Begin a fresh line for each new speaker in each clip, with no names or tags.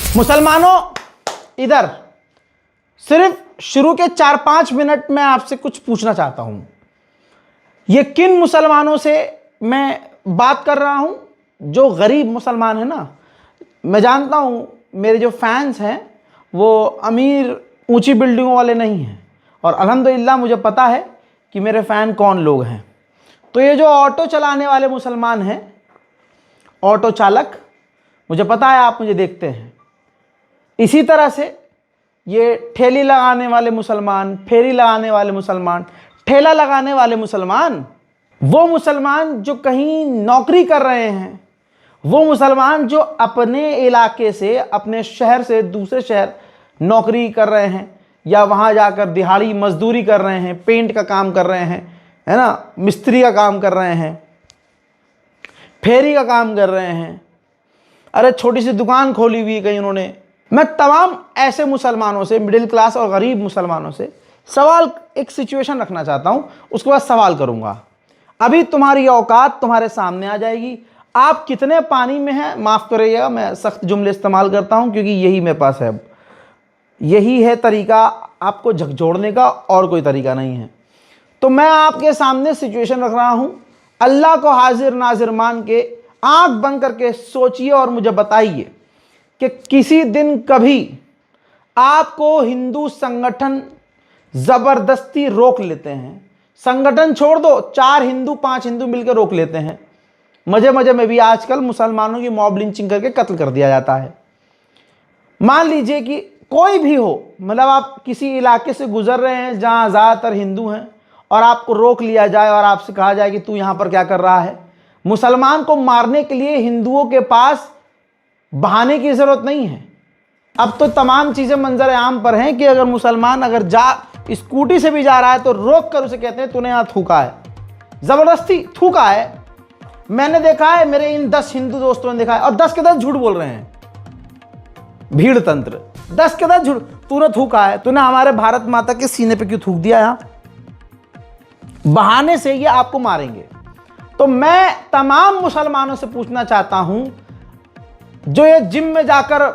मुसलमानों, इधर सिर्फ शुरू के 4-5 मिनट में आपसे कुछ पूछना चाहता हूं। ये किन मुसलमानों से मैं बात कर रहा हूं? जो गरीब मुसलमान है ना। मैं जानता हूं मेरे जो फैंस हैं वो अमीर ऊंची बिल्डिंगों वाले नहीं हैं, और अल्हम्दुलिल्लाह मुझे पता है कि मेरे फ़ैन कौन लोग हैं। तो ये जो ऑटो चलाने वाले मुसलमान हैं, ऑटो चालक, मुझे पता है आप मुझे देखते हैं। इसी तरह से ये ठेली लगाने वाले मुसलमान, फेरी लगाने वाले मुसलमान, ठेला लगाने वाले मुसलमान, वो मुसलमान जो कहीं नौकरी कर रहे हैं, वो मुसलमान जो अपने इलाके से, अपने शहर से दूसरे शहर नौकरी कर रहे हैं, या वहाँ जाकर दिहाड़ी मजदूरी कर रहे हैं, पेंट का काम कर रहे हैं, है ना, मिस्त्री का काम कर रहे हैं, फेरी का काम कर रहे हैं, अरे छोटी सी दुकान खोली हुई है कहीं उन्होंने। मैं तमाम ऐसे मुसलमानों से, मिडिल क्लास और गरीब मुसलमानों से सवाल, एक सिचुएशन रखना चाहता हूँ, उसके बाद सवाल करूँगा। अभी तुम्हारी औकात तुम्हारे सामने आ जाएगी। आप कितने पानी में हैं, माफ़ करिएगा मैं सख्त जुमले इस्तेमाल करता हूँ क्योंकि यही मेरे पास है। यही है तरीका आपको झकझोड़ने का, और कोई तरीका नहीं है। तो मैं आपके सामने सिचुएशन रख रहा हूँ। अल्लाह को हाजिर नाजिर मान के आंख बंद करके सोचिए और मुझे बताइए कि किसी दिन कभी आपको हिंदू संगठन ज़बरदस्ती रोक लेते हैं। संगठन छोड़ दो, 4 हिंदू 5 हिंदू मिलकर रोक लेते हैं। मजे मजे में भी आजकल मुसलमानों की मॉब लिंचिंग करके कत्ल कर दिया जाता है। मान लीजिए कि कोई भी हो, मतलब आप किसी इलाके से गुजर रहे हैं जहां ज़्यादातर हिंदू हैं, और आपको रोक लिया जाए और आपसे कहा जाए कि तू यहां पर क्या कर रहा है। मुसलमान को मारने के लिए हिंदुओं के पास बहाने की ज़रूरत नहीं है। अब तो तमाम चीज़ें मंजर आम पर हैं कि अगर मुसलमान अगर स्कूटी से भी जा रहा है तो रोक कर उसे कहते हैं तूने यहाँ थूका है, ज़बरदस्ती थूका है। मैंने देखा है, मेरे इन 10 हिंदू दोस्तों ने देखा है, और 10 के 10 झूठ बोल रहे हैं। भीड़ तंत्र, 10 के 10 झूठ। तूने थूका है, तूने हमारे भारत माता के सीने पे क्यों थूक दिया? यहाँ बहाने से ये आपको मारेंगे। तो मैं तमाम मुसलमानों से पूछना चाहता हूं, जो ये जिम में जाकर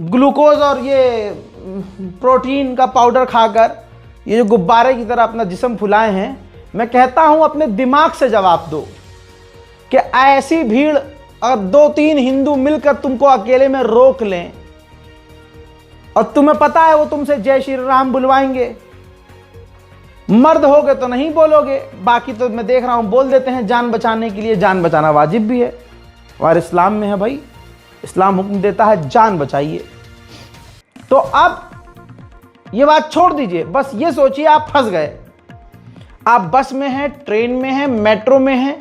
ग्लूकोज और ये प्रोटीन का पाउडर खाकर ये जो गुब्बारे की तरह अपना जिस्म फुलाए हैं, मैं कहता हूं अपने दिमाग से जवाब दो कि ऐसी भीड़ और 2-3 हिंदू मिलकर तुमको अकेले में रोक लें, और तुम्हें पता है वो तुमसे जय श्री राम बुलवाएंगे, मर्द होगे तो नहीं बोलोगे, बाकी तो मैं देख रहा हूं बोल देते हैं जान बचाने के लिए। जान बचाना वाजिब भी है और इस्लाम में है भाई, इस्लाम हुक्म देता है जान बचाइए। तो अब ये बात छोड़ दीजिए, बस ये सोचिए आप फंस गए। आप बस में हैं, ट्रेन में हैं, मेट्रो में हैं,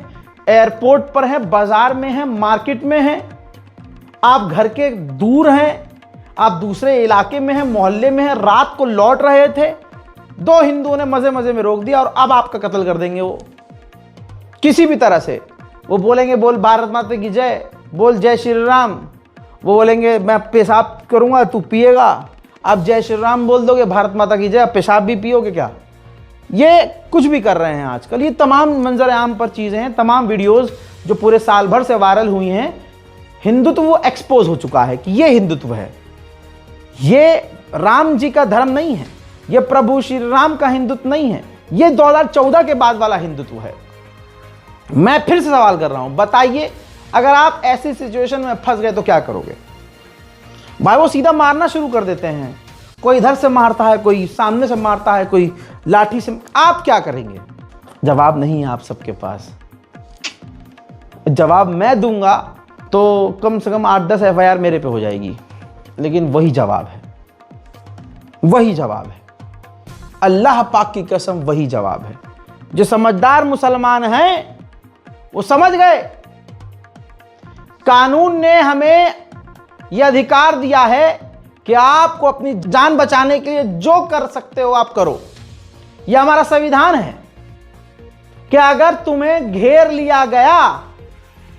एयरपोर्ट पर हैं, बाजार में हैं, मार्केट में हैं, आप घर के दूर हैं, आप दूसरे इलाके में हैं, मोहल्ले में हैं, रात को लौट रहे थे, 2 हिंदुओं ने मजे मजे में रोक दिया और अब आपका कत्ल कर देंगे वो किसी भी तरह से। वो बोलेंगे बोल भारत माता की जय, बोल जय श्री राम। वो बोलेंगे मैं पेशाब करूंगा तू पिएगा। आप जय श्री राम बोल दोगे, भारत माता की जय, पेशाब भी पियोगे क्या? ये कुछ भी कर रहे हैं आजकल। ये तमाम मंजर आम पर चीज़ें हैं, तमाम वीडियोस जो पूरे साल भर से वायरल हुई हैं। हिंदुत्व वो एक्सपोज हो चुका है कि ये हिंदुत्व है, ये राम जी का धर्म नहीं है, ये प्रभु श्री राम का हिंदुत्व नहीं है, ये 2014 के बाद वाला हिंदुत्व है। मैं फिर से सवाल कर रहा हूं, बताइए अगर आप ऐसी सिचुएशन में फंस गए तो क्या करोगे? भाई वो सीधा मारना शुरू कर देते हैं, कोई इधर से मारता है, कोई सामने से मारता है, कोई लाठी से। आप क्या करेंगे? जवाब नहीं है आप सबके पास। जवाब मैं दूंगा तो कम से कम 8-10 FIR मेरे पे हो जाएगी, लेकिन वही जवाब है, वही जवाब है, अल्लाह पाक की कसम वही जवाब है। जो समझदार मुसलमान हैं वो समझ गए, कानून ने हमें यह अधिकार दिया है कि आपको अपनी जान बचाने के लिए जो कर सकते हो आप करो। यह हमारा संविधान है कि अगर तुम्हें घेर लिया गया,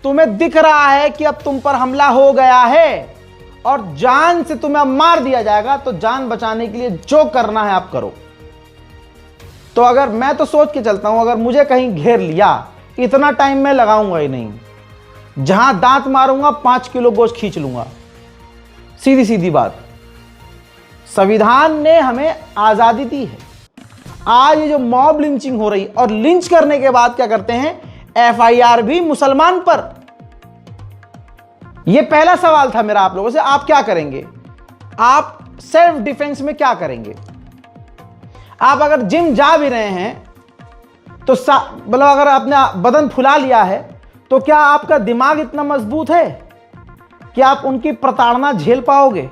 तुम्हें दिख रहा है कि अब तुम पर हमला हो गया है और जान से तुम्हें अब मार दिया जाएगा, तो जान बचाने के लिए जो करना है आप करो। तो अगर मैं तो सोच के चलता हूं, अगर मुझे कहीं घेर लिया, इतना टाइम मैं लगाऊंगा ही नहीं। जहां दांत मारूंगा 5 किलो गोश्त खींच लूंगा, सीधी सीधी बात, संविधान ने हमें आजादी दी है। आज ये जो मॉब लिंचिंग हो रही, और लिंच करने के बाद क्या करते हैं, एफआईआर भी मुसलमान पर। ये पहला सवाल था मेरा आप लोगों से, आप क्या करेंगे? आप सेल्फ डिफेंस में क्या करेंगे? आप अगर जिम जा भी रहे हैं तो मतलब अगर आपने बदन फुला लिया है तो क्या आपका दिमाग इतना मजबूत है कि आप उनकी प्रताड़ना झेल पाओगे?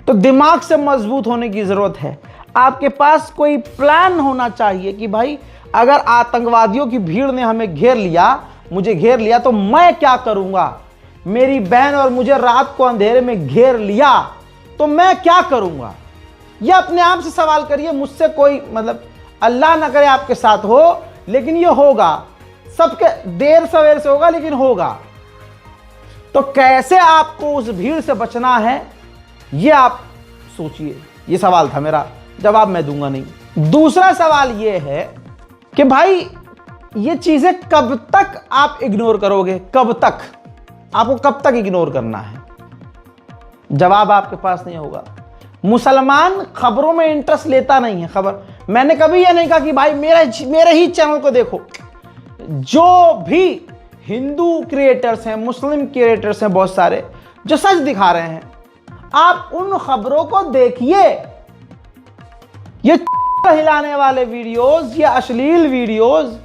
तो दिमाग से मजबूत होने की जरूरत है। आपके पास कोई प्लान होना चाहिए कि भाई अगर आतंकवादियों की भीड़ ने हमें घेर लिया, मुझे घेर लिया, तो मैं क्या करूंगा? मेरी बहन और मुझे रात को अंधेरे में घेर लिया तो मैं क्या करूंगा? यह अपने आप से सवाल करिए। मुझसे कोई मतलब अल्लाह ना करे आपके साथ हो, लेकिन यह होगा, सबके देर सवेर से होगा, लेकिन होगा। तो कैसे आपको उस भीड़ से बचना है, यह आप सोचिए। यह सवाल था मेरा, जवाब मैं दूंगा नहीं। दूसरा सवाल यह है कि भाई ये चीजें कब तक आप इग्नोर करोगे? कब तक? आपको कब तक इग्नोर करना है? जवाब आपके पास नहीं होगा। मुसलमान खबरों में इंटरेस्ट लेता नहीं है। खबर, मैंने कभी यह नहीं कहा कि भाई मेरे ही चैनल को देखो। जो भी हिंदू क्रिएटर्स हैं, मुस्लिम क्रिएटर्स हैं बहुत सारे, जो सच दिखा रहे हैं, आप उन खबरों को देखिए। ये हिलाने वाले वीडियोस, ये अश्लील वीडियोस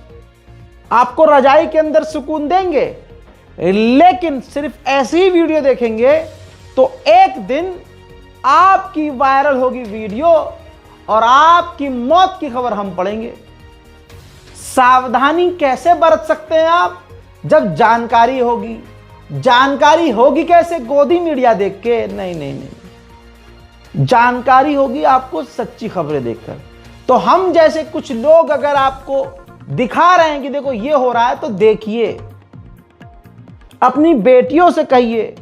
आपको रजाई के अंदर सुकून देंगे, लेकिन सिर्फ ऐसी ही वीडियो देखेंगे तो एक दिन आपकी वायरल होगी वीडियो और आपकी मौत की खबर हम पढ़ेंगे। सावधानी कैसे बरत सकते हैं आप? जब जानकारी होगी। जानकारी होगी कैसे? गोदी मीडिया देख के? नहीं नहीं नहीं, जानकारी होगी आपको सच्ची खबरें देखकर। तो हम जैसे कुछ लोग अगर आपको दिखा रहे हैं कि देखो ये हो रहा है, तो देखिए। अपनी बेटियों से कहिए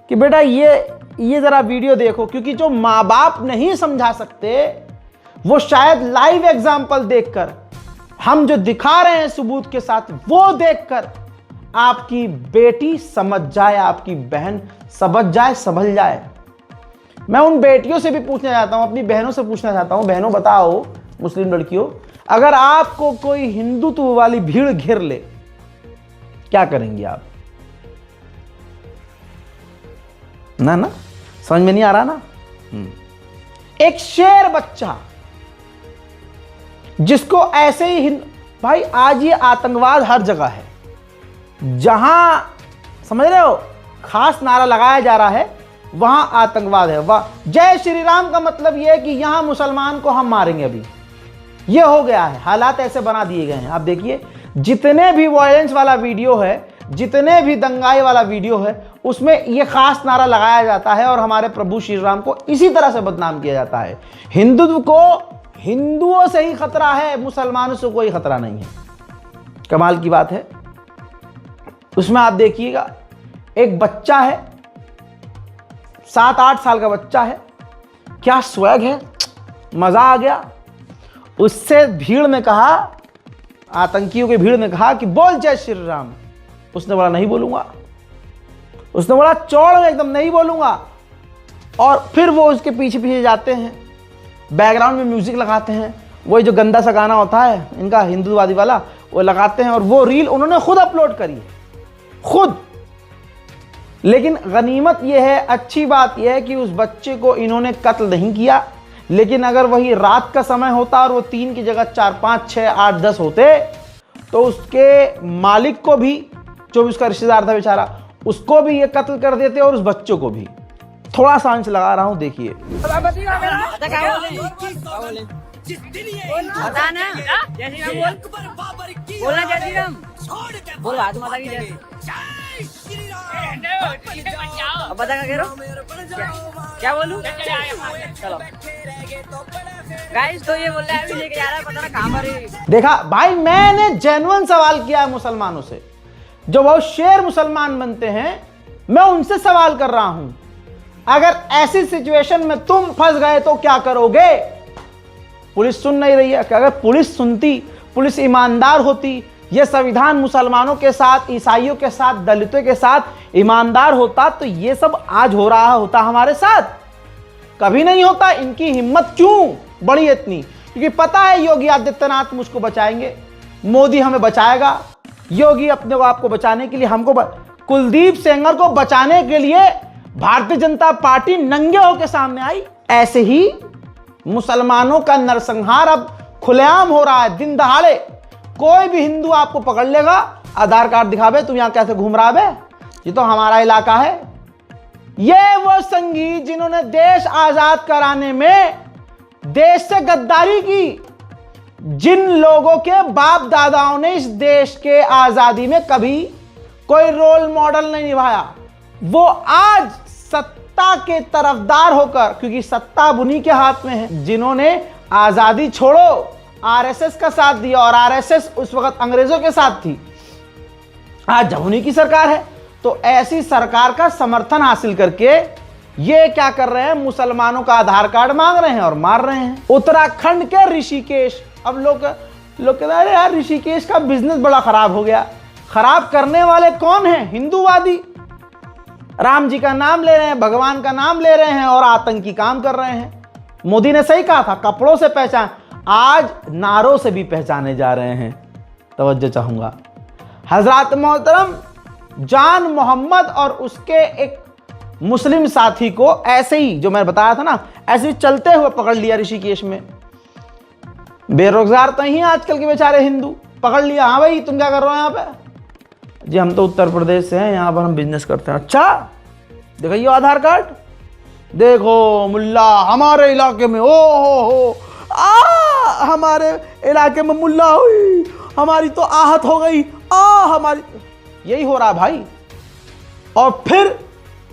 कि बेटा ये जरा वीडियो देखो, क्योंकि जो माँ बाप नहीं समझा सकते वो शायद लाइव एग्जाम्पल देखकर, हम जो दिखा रहे हैं सबूत के साथ, वो देखकर आपकी बेटी समझ जाए, आपकी बहन समझ जाए, संभल जाए। मैं उन बेटियों से भी पूछना चाहता हूं, अपनी बहनों से पूछना चाहता हूं, बहनों बताओ, मुस्लिम लड़कियों, अगर आपको कोई हिंदुत्व वाली भीड़ घेर ले, क्या करेंगी आप? ना समझ में नहीं आ रहा ना? एक शेर बच्चा जिसको ऐसे ही भाई आज ये आतंकवाद हर जगह है, जहां समझ रहे हो खास नारा लगाया जा रहा है वहां आतंकवाद है। वाह, जय श्री राम का मतलब यह है कि यहां मुसलमान को हम मारेंगे। अभी ये हो गया है, हालात ऐसे बना दिए गए हैं। आप देखिए जितने भी वायलेंस वाला वीडियो है, जितने भी दंगाई वाला वीडियो है, उसमें यह खास नारा लगाया जाता है और हमारे प्रभु श्री राम को इसी तरह से बदनाम किया जाता है। हिंदुत्व को हिंदुओं से ही खतरा है, मुसलमानों से कोई खतरा नहीं है। कमाल की बात है। उसमें आप देखिएगा एक बच्चा है, 7-8 साल का बच्चा है, क्या स्वैग है, मजा आ गया। उससे भीड़ ने कहा, आतंकियों की भीड़ ने कहा कि बोल जय श्री राम। उसने बोला नहीं बोलूंगा। उसने बोला चौड़ में एकदम नहीं बोलूंगा। और फिर वो उसके पीछे पीछे जाते हैं, बैकग्राउंड में म्यूजिक लगाते हैं, वही जो गंदा सा गाना होता है इनका हिंदूवादी वाला, वो लगाते हैं। और वो रील उन्होंने खुद अपलोड करी है, खुद। लेकिन गनीमत यह है, अच्छी बात यह है कि उस बच्चे को इन्होंने कत्ल नहीं किया। लेकिन अगर वही रात का समय होता और वो 3 की जगह 4, 5, 6, 8, 10 होते, तो उसके मालिक को भी, जो भी उसका रिश्तेदार था बेचारा, उसको भी ये कत्ल कर देते और उस बच्चों को भी। थोड़ा सा अंश लगा रहा हूं, देखिए।
क्या बोलूं? चलो गाइस, तो ये बोल रहा है अभी लेके जा रहा है, पता ना कहां पर।
देखा भाई, मैंने जेन्युइन सवाल किया है मुसलमानों से, जो बहुत शेर मुसलमान बनते हैं। मैं उनसे सवाल कर रहा हूं, अगर ऐसी सिचुएशन में तुम फंस गए तो क्या करोगे? पुलिस सुन नहीं रही है। अगर पुलिस सुनती, पुलिस ईमानदार होती, ये संविधान मुसलमानों के साथ, ईसाइयों के साथ, दलितों के साथ ईमानदार होता तो ये सब आज हो रहा होता हमारे साथ? कभी नहीं होता। इनकी हिम्मत क्यों बढ़ी इतनी? क्योंकि पता है योगी आदित्यनाथ मुझको बचाएंगे, मोदी हमें बचाएगा। योगी अपने आप को बचाने के लिए हमको कुलदीप सेंगर को बचाने के लिए भारतीय जनता पार्टी नंगे होकर सामने आई। ऐसे ही मुसलमानों का नरसंहार अब खुलेआम हो रहा है, दिन दहाड़े। कोई भी हिंदू आपको पकड़ लेगा, आधार कार्ड दिखावे, तुम यहां कैसे घूम रहा है, ये तो हमारा इलाका है। ये वो संगी जिन्होंने देश आजाद कराने में देश से गद्दारी की, जिन लोगों के बाप दादाओं ने इस देश के आजादी में कभी कोई रोल मॉडल नहीं निभाया, वो आज सत्ता के तरफदार होकर, क्योंकि सत्ता उन्हीं के हाथ में है, जिन्होंने आजादी छोड़ो आरएसएस का साथ दिया, और आरएसएस उस वक्त अंग्रेजों के साथ थी, आज जब उन्हीं की सरकार है। तो ऐसी सरकार का समर्थन हासिल करके ये क्या कर रहे हैं, मुसलमानों का आधार कार्ड मांग रहे हैं और मार रहे हैं। उत्तराखंड के ऋषिकेश, अब लोग कहते हैं अरे यार ऋषिकेश का बिजनेस बड़ा खराब हो गया। खराब करने वाले कौन हैं? हिंदूवादी। राम जी का नाम ले रहे हैं, भगवान का नाम ले रहे हैं और आतंकी काम कर रहे हैं। मोदी ने सही कहा था, कपड़ों से पहचान, आज नारों से भी पहचाने जा रहे हैं। तवज्जो चाहूंगा। हजरत मोहतरम जान मोहम्मद और उसके एक मुस्लिम साथी को ऐसे ही, जो मैंने बताया था ना, ऐसे ही चलते हुए पकड़ लिया ऋषिकेश में। बेरोजगार तो ही आजकल के बेचारे हिंदू, पकड़ लिया। हाँ भाई तुम क्या कर रहे हो यहाँ पे? जी हम तो उत्तर प्रदेश से हैं, यहाँ पर हम बिजनेस करते हैं। अच्छा दिखाइए आधार कार्ड। देखो मुल्ला हमारे इलाके में, ओ हो हमारे इलाके में मुल्ला हुई, हमारी तो आहत हो गई, हमारी। यही हो रहा भाई। और फिर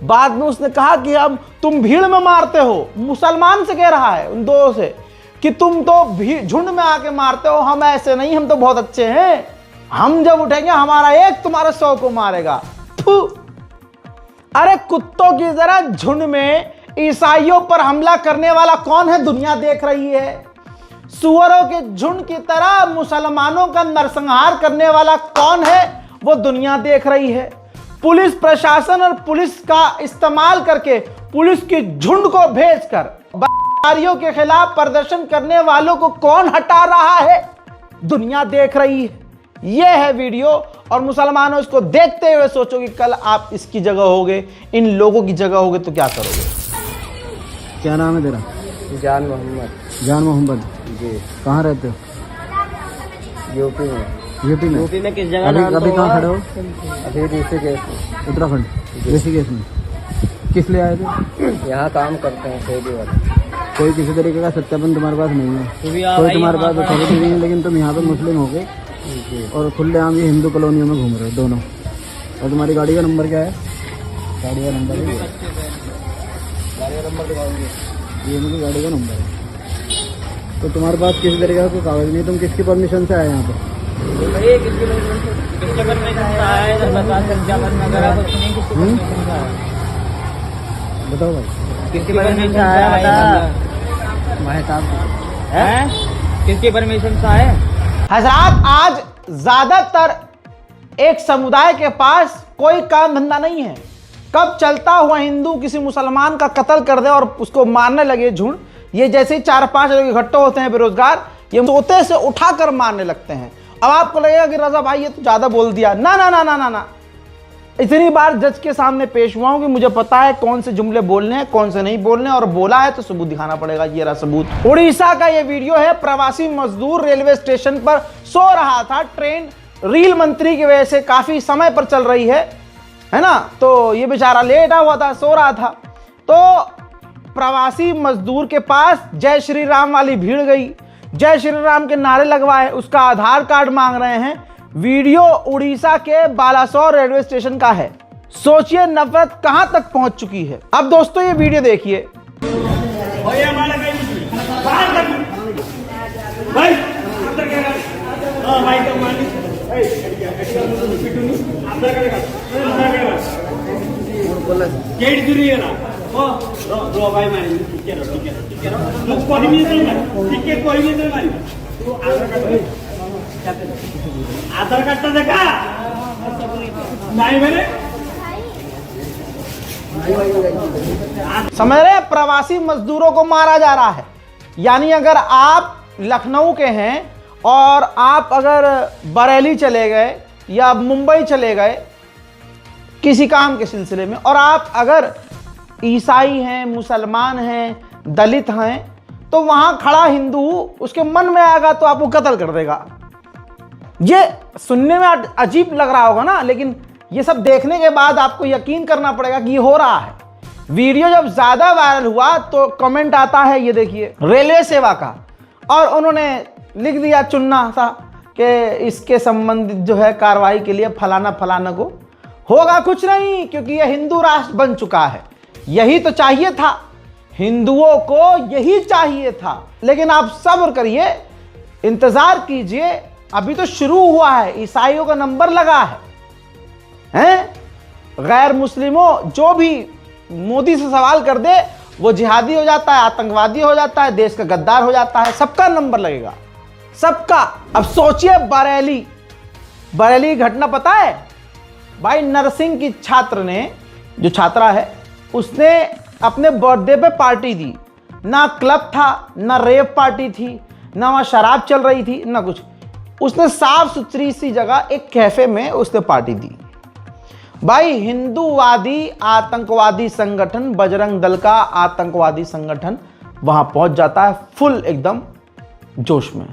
बाद में उसने कहा कि अब तुम भीड़ में मारते हो। मुसलमान से कह रहा है उन दो से कि तुम तो झुंड में आके मारते हो, हम ऐसे नहीं, हम तो बहुत अच्छे हैं, हम जब उठेंगे हमारा एक तुम्हारे 100 को मारेगा। अरे कुत्तों की तरह झुंड में ईसाइयों पर हमला करने वाला कौन है? दुनिया देख रही है। सुअरों के झुंड की तरह मुसलमानों का नरसंहार करने वाला कौन है? वो दुनिया देख रही है। पुलिस प्रशासन और पुलिस का इस्तेमाल करके, पुलिस के झुंड को भेजकर बदकारियों के खिलाफ प्रदर्शन करने वालों को कौन हटा रहा है? दुनिया देख रही है। यह है वीडियो। और मुसलमानों इसको देखते हुए सोचो कि कल आप इसकी जगह होगे, इन लोगों की जगह होगे तो क्या करोगे?
क्या नाम है तेरा?
जान मोहम्मद।
जान मोहम्मद
जी।
कहाँ रहते हो?
यूपी में।
यूपी में?
यूपी में किस जगह?
अभी कहाँ खड़े हो?
अभी ऋषिकेश में।
उत्तराखंड ऋषिकेश में। किस लिए आए थे?
यहाँ काम करते हैं खेती वाले।
कोई किसी तरीके का सत्यापन तुम्हारे पास नहीं है? कोई तुम्हारे पास अथॉरिटी नहीं है, लेकिन तुम यहाँ पे मुस्लिम हो गए और खुलेआम ये हिंदू कॉलोनियों में घूम रहे हो दोनों। और तुम्हारी गाड़ी का नंबर क्या है? गाड़ी का नंबर है, ये मेरी गाड़ी का नंबर है। तो तुम्हारे पास किसी तरीके का कोई कागज नहीं, तुम किसकी परमिशन से आए यहाँ पे? बताओ भाई
किसकी परमिशन से आया? बता। किसकी परमिशन से आए?
हजरात आज ज्यादातर एक समुदाय के पास कोई काम धंधा नहीं है। कब चलता हुआ हिंदू किसी मुसलमान का कत्ल कर दे और उसको मारने लगे झुंड, ये जैसे ही 4-5 लोग इकट्ठे होते हैं बेरोजगार, ये सोते से उठाकर मारने लगते हैं। अब आपको लगेगा कि रजा भाई ये तो ज्यादा बोल दिया। ना ना ना ना ना ना, इतनी बार जज के सामने पेश हुआ हूं कि मुझे पता है कौन से जुमले बोलने हैं, कौन से नहीं बोलने, और बोला है तो सबूत दिखाना पड़ेगा। ये रहा सबूत। उड़ीसा का ये वीडियो है। प्रवासी मजदूर रेलवे स्टेशन पर सो रहा था। ट्रेन रेल मंत्री की वजह से काफी समय पर चल रही है ना, तो ये बेचारा लेटा हुआ था, सो रहा था। तो प्रवासी मजदूर के पास जय श्री राम वाली भीड़ गई, जय श्री राम के नारे लगवाए, उसका आधार कार्ड मांग रहे हैं। वीडियो उड़ीसा के बालासोर रेलवे स्टेशन का है। सोचिए नफरत कहां तक पहुंच चुकी है। अब दोस्तों ये वीडियो देखिए।
आधार कार्ड तो देखा नहीं मैंने
समझ रहे हैं, प्रवासी मजदूरों को मारा जा रहा है। यानी अगर आप लखनऊ के हैं और आप अगर बरेली चले गए या मुंबई चले गए किसी काम के सिलसिले में, और आप अगर ईसाई हैं, मुसलमान हैं, दलित हैं, तो वहां खड़ा हिंदू उसके मन में आएगा तो आपको कत्ल कर देगा। ये सुनने में अजीब लग रहा होगा ना, लेकिन ये सब देखने के बाद आपको यकीन करना पड़ेगा कि ये हो रहा है। वीडियो जब ज्यादा वायरल हुआ तो कमेंट आता है, ये देखिए, रेलवे सेवा का, और उन्होंने लिख दिया चुन्ना सा कि इसके संबंधित जो है कार्रवाई के लिए फलाना फलाना को। होगा कुछ नहीं, क्योंकि यह हिंदू राष्ट्र बन चुका है। यही तो चाहिए था, हिंदुओं को यही चाहिए था। लेकिन आप सब्र करिए, इंतजार कीजिए, अभी तो शुरू हुआ है। ईसाइयों का नंबर लगा है। गैर मुस्लिमों जो भी मोदी से सवाल कर दे वो जिहादी हो जाता है, आतंकवादी हो जाता है, देश का गद्दार हो जाता है। सबका नंबर लगेगा, सबका। अब सोचिए, बरेली घटना पता है भाई? नर्सिंग की छात्र ने, जो छात्रा है, उसने अपने बर्थडे पे पार्टी दी। ना क्लब था, ना रेव पार्टी थी, ना वहां शराब चल रही थी, ना कुछ। उसने साफ सुथरी सी जगह एक कैफे में उसने पार्टी दी। भाई हिंदूवादी आतंकवादी संगठन, बजरंग दल का आतंकवादी संगठन वहां पहुंच जाता है फुल एकदम जोश में।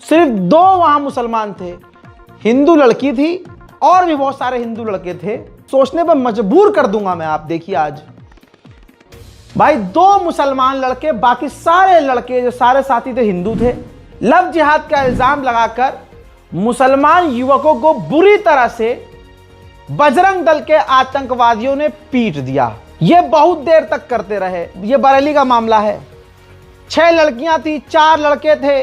सिर्फ 2 वहां मुसलमान थे, हिंदू लड़की थी और भी बहुत सारे हिंदू लड़के थे। सोचने पर मजबूर कर दूंगा मैं, आप देखिए आज। भाई 2 मुसलमान लड़के, बाकी सारे लड़के जो सारे साथी थे हिंदू थे। लव जिहाद का इल्जाम लगाकर मुसलमान युवकों को बुरी तरह से बजरंग दल के आतंकवादियों ने पीट दिया। ये बहुत देर तक करते रहे। ये बरेली का मामला है। 6 लड़कियां थी, 4 लड़के थे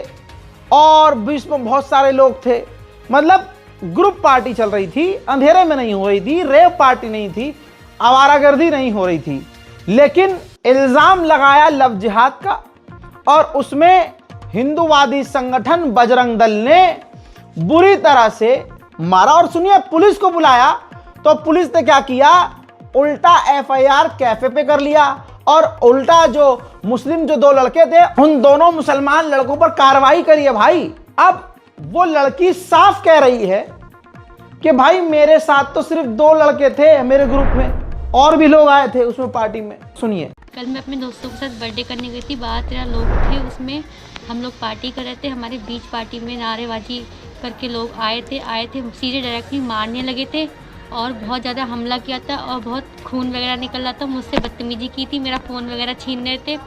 और बीच में बहुत सारे लोग थे। मतलब ग्रुप पार्टी चल रही थी, अंधेरे में नहीं हो रही थी, रेव पार्टी नहीं थी, आवारागर्दी नहीं हो रही थी। लेकिन इल्जाम लगाया लव जिहाद का, और उसमें हिंदूवादी संगठन बजरंग दल ने बुरी तरह से मारा। और सुनिए, पुलिस को बुलाया तो पुलिस ने क्या किया? उल्टा एफआईआर कैफे पे कर लिया, और उल्टा जो मुस्लिम जो 2 लड़के थे उन दोनों मुसलमान लड़कों पर कार्रवाई करी है भाई। अब वो लड़की साफ कह रही है कि भाई मेरे साथ तो सिर्फ 2 लड़के थे मेरे ग्रुप में, और भी लोग आए थे उसमें पार्टी में। सुनिए।
कल मैं अपने दोस्तों के साथ बर्थडे करने गई थी। 12-13 लोग थे, उसमें हम लोग पार्टी कर रहे थे। हमारे बीच पार्टी में नारेबाजी करके लोग आए थे सीधे डायरेक्टली मारने लगे थे और बहुत ज़्यादा हमला किया था और बहुत खून वगैरह निकल रहा था। मुझसे बदतमीजी की थी, मेरा फ़ोन वगैरह छीन रहे थे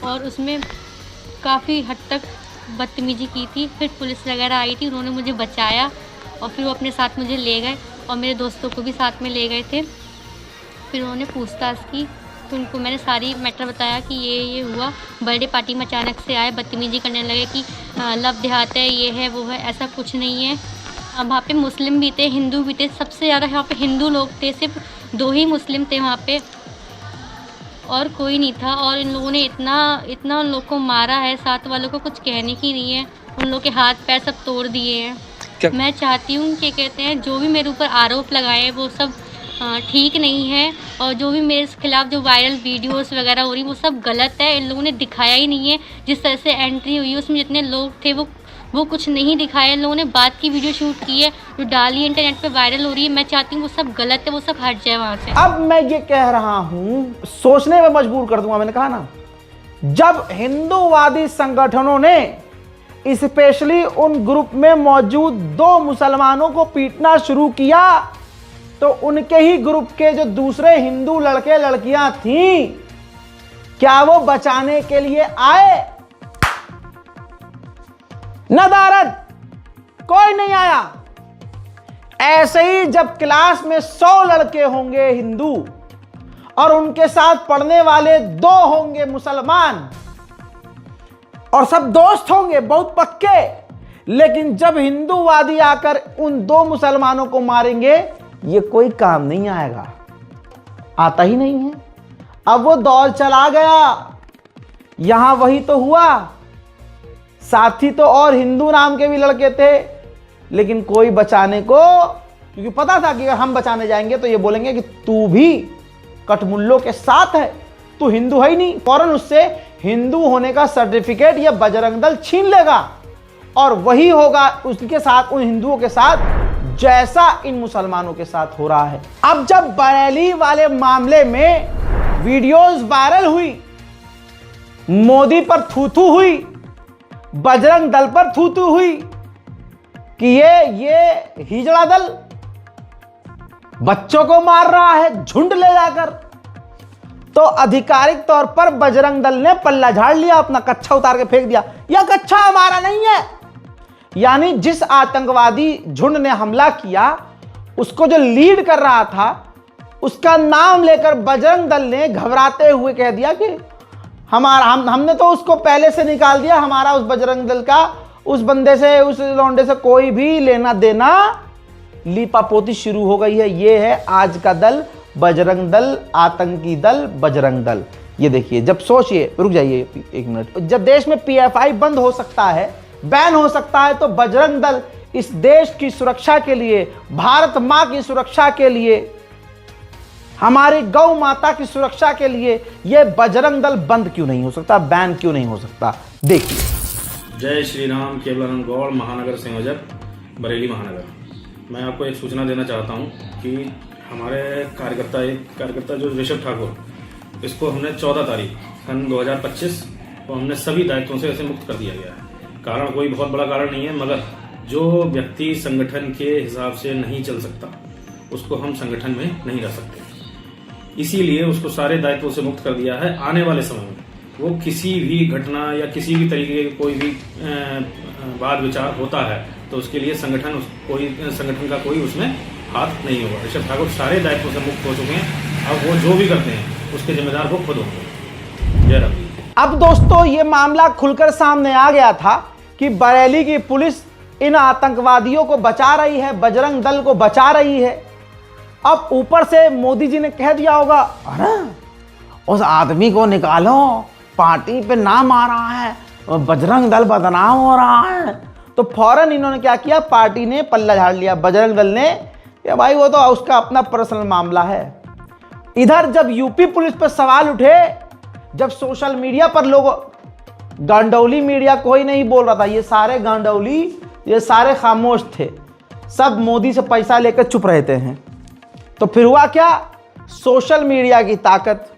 और उसमें काफ़ी हद तक बदतमीजी की थी। फिर पुलिस वगैरह आई थी, उन्होंने मुझे बचाया और फिर वो अपने साथ मुझे ले गए और मेरे दोस्तों को भी साथ में ले गए थे। फिर उन्होंने पूछताछ की तो उनको मैंने सारी मैटर बताया कि ये हुआ। बर्थडे पार्टी में अचानक से आए, बदतमीजी करने लगे कि लव देहात है, ये है वो है। ऐसा कुछ नहीं है। अब वहाँ पे मुस्लिम भी थे, हिंदू भी थे। सबसे ज़्यादा यहाँ पे हिंदू लोग थे, सिर्फ 2 ही मुस्लिम थे वहाँ पे और कोई नहीं था। और इन लोगों ने इतना उन लोग को मारा है, साथ वालों को कुछ कहने की नहीं है। उन लोग के हाथ पैर सब तोड़ दिए हैं। मैं चाहती हूँ कि कहते हैं जो भी मेरे ऊपर आरोप लगाए हैं वो सब ठीक नहीं है, और जो भी मेरे खिलाफ़ जो वायरल वीडियोस वगैरह हो रही वो सब गलत है। इन लोगों ने दिखाया ही नहीं है। जिस तरह से एंट्री हुई है उसमें जितने लोग थे वो कुछ नहीं दिखाया। इन लोगों ने बात की वीडियो शूट की है जो डाली है, इंटरनेट पे वायरल हो रही है। मैं चाहती हूँ वो सब गलत है, वो सब हट जाए वहाँ से।
अब मैं ये कह रहा हूँ, सोचने में मजबूर कर दूंगा। मैंने कहा ना, जब हिंदूवादी संगठनों ने स्पेशली उन ग्रुप में मौजूद 2 मुसलमानों को पीटना शुरू किया तो उनके ही ग्रुप के जो दूसरे हिंदू लड़के लड़कियां थीं, क्या वो बचाने के लिए आए? नदारद कोई नहीं आया। ऐसे ही जब क्लास में 100 लड़के होंगे हिंदू और उनके साथ पढ़ने वाले 2 होंगे मुसलमान और सब दोस्त होंगे बहुत पक्के, लेकिन जब हिंदूवादी आकर उन 2 मुसलमानों को मारेंगे ये कोई काम नहीं आएगा, आता ही नहीं है। अब वो दौर चला गया। यहां वही तो हुआ। साथी तो और हिंदू नाम के भी लड़के थे, लेकिन कोई बचाने को, क्योंकि पता था कि अगर हम बचाने जाएंगे तो ये बोलेंगे कि तू भी कठमुल्लों के साथ है, तू हिंदू है ही नहीं। फौरन उससे हिंदू होने का सर्टिफिकेट ये बजरंग दल छीन लेगा और वही होगा उसके साथ, उन हिंदुओं के साथ जैसा इन मुसलमानों के साथ हो रहा है। अब जब बरेली वाले मामले में वीडियोस वायरल हुई, मोदी पर थू-थू हुई, बजरंग दल पर थू-थू हुई कि ये हिजड़ा दल बच्चों को मार रहा है झुंड ले जाकर, तो आधिकारिक तौर पर बजरंग दल ने पल्ला झाड़ लिया, अपना कच्छा उतार के फेंक दिया। यह कच्छा हमारा नहीं है। यानी जिस आतंकवादी झुंड ने हमला किया, उसको जो लीड कर रहा था, उसका नाम लेकर बजरंग दल ने घबराते हुए कह दिया कि हमने तो उसको पहले से निकाल दिया, हमारा उस बजरंग दल का उस बंदे से, उस लौंडे से कोई भी लेना देना। लीपापोती शुरू हो गई है। ये है आज का दल, बजरंग दल, आतंकी दल बजरंग दल। ये देखिए, जब सोचिए, रुक जाइए एक मिनट, जब देश में पीएफआई बंद हो सकता है, बैन हो सकता है, तो बजरंग दल इस देश की सुरक्षा के लिए, भारत मां की सुरक्षा के लिए, हमारी गौ माता की सुरक्षा के लिए यह बजरंग दल बंद क्यों नहीं हो सकता, बैन क्यों नहीं हो सकता? देखिए।
जय श्री राम। केवलानंद गौड़, महानगर संयोजक, बरेली महानगर। मैं आपको एक सूचना देना चाहता हूं कि हमारे कार्यकर्ता जो ऋषभ ठाकुर, इसको हमने 14 तारीख सन 2025 को हमने सभी दायित्वों से ऐसे मुक्त कर दिया गया है। कारण कोई बहुत बड़ा कारण नहीं है, मगर जो व्यक्ति संगठन के हिसाब से नहीं चल सकता, उसको हम संगठन में नहीं रख सकते। इसीलिए उसको सारे दायित्वों से मुक्त कर दिया है। आने वाले समय में वो किसी भी घटना या किसी भी तरीके की कोई भी वाद विचार होता है तो उसके लिए संगठन का कोई उसमें हाथ नहीं होगा। ऋषभ ठाकुर सारे दायित्वों से मुक्त हो चुके हैं। अब वो जो भी करते हैं उसके जिम्मेदार वो खुद होंगे। जय राम।
अब दोस्तों, ये मामला खुलकर सामने आ गया था कि बरेली की पुलिस इन आतंकवादियों को बचा रही है, बजरंग दल को बचा रही है। अब ऊपर से मोदी जी ने कह दिया होगा, अरे उस आदमी को निकालो, पार्टी पे नाम आ रहा है, बजरंग दल बदनाम हो रहा है। तो फौरन इन्होंने क्या किया, पार्टी ने पल्ला झाड़ लिया, बजरंग दल ने, कि भाई वो तो उसका अपना पर्सनल मामला है। इधर जब यूपी पुलिस पर सवाल उठे, जब सोशल मीडिया पर लोग, गांडौली मीडिया कोई नहीं बोल रहा था, ये सारे गांडौली, ये सारे खामोश थे, सब मोदी से पैसा लेकर चुप रहते हैं। तो फिर हुआ क्या, सोशल मीडिया की ताकत।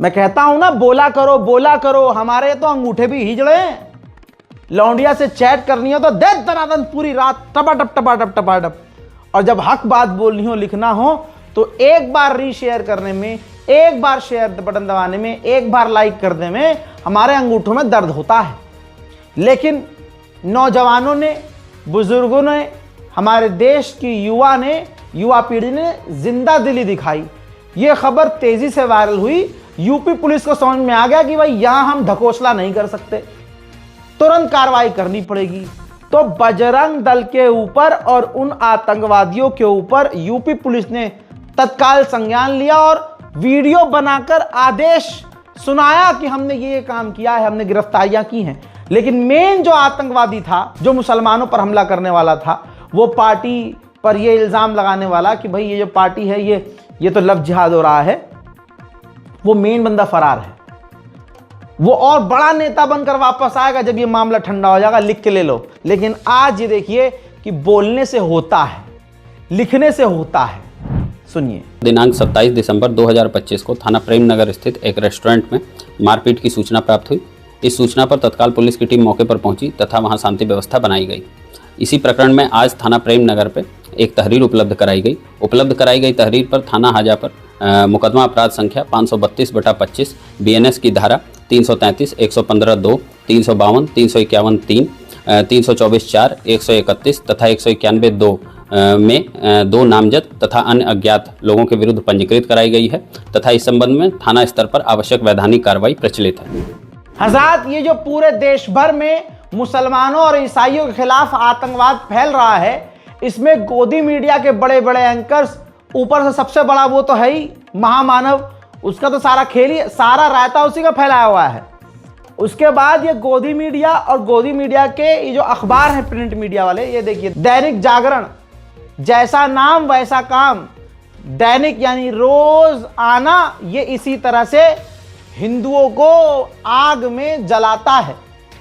मैं कहता हूं ना, बोला करो बोला करो। हमारे तो अंगूठे भी हिजड़े हैं। लौंडिया से चैट करनी हो तो दे दनादन पूरी रात टपाटप टपाटप टपाटप, और जब हक बात बोलनी हो, लिखना हो, तो एक बार रीशेयर करने में, एक बार शेयर बटन दबाने में, एक बार लाइक करने में हमारे अंगूठों में दर्द होता है। लेकिन नौजवानों ने, बुजुर्गों ने, हमारे देश की युवा पीढ़ी ने जिंदा दिली दिखाई। ये खबर तेजी से वायरल हुई। यूपी पुलिस को समझ में आ गया कि भाई यहां हम ढकोसला नहीं कर सकते, तुरंत कार्रवाई करनी पड़ेगी। तो बजरंग दल के ऊपर और उन आतंकवादियों के ऊपर यूपी पुलिस ने तत्काल संज्ञान लिया और वीडियो बनाकर आदेश सुनाया कि हमने ये काम किया है, हमने गिरफ्तारियां की हैं। लेकिन मेन जो आतंकवादी था, जो मुसलमानों पर हमला करने वाला था, वो पार्टी पर ये इल्ज़ाम लगाने वाला कि भाई ये जो पार्टी है ये तो लव जिहाद हो रहा है, वो मेन बंदा फरार है। वो और बड़ा नेता बनकर वापस आएगा जब ये मामला ठंडा हो जाएगा, लिख के ले लो। लेकिन आज ये देखिए कि बोलने से होता है, लिखने से होता है। सुनिए।
दिनांक 27 दिसंबर 2025 को थाना प्रेम नगर स्थित एक रेस्टोरेंट में मारपीट की सूचना प्राप्त हुई। इस सूचना पर तत्काल पुलिस की टीम मौके पर पहुंची तथा वहां शांति व्यवस्था बनाई गई। इसी प्रकरण में आज थाना प्रेम नगर पे एक तहरीर उपलब्ध कराई गई तहरीर पर थाना हाजा पर मुकदमा अपराध संख्या 532/25 BNS की धारा 333, 115(2), 352, 351(3), 324(4), 131 तथा 191(2) में 2 नामजद तथा अन्य अज्ञात लोगों के विरुद्ध पंजीकृत कराई गई है तथा इस संबंध में थाना स्तर पर आवश्यक वैधानिक कार्रवाई प्रचलित है।
हज़रात, ये जो पूरे देश भर में मुसलमानों और ईसाइयों के खिलाफ आतंकवाद फैल रहा है, इसमें गोदी मीडिया के बड़े बड़े एंकर्स, ऊपर से सबसे बड़ा वो तो है ही महामानव, उसका तो सारा खेल ही, सारा रायता उसी का फैलाया हुआ है। उसके बाद ये गोदी मीडिया और गोदी मीडिया के ये जो अखबार हैं प्रिंट मीडिया वाले, ये देखिए दैनिक जागरण, जैसा नाम वैसा काम, दैनिक यानी रोज आना, ये इसी तरह से हिंदुओं को आग में जलाता है,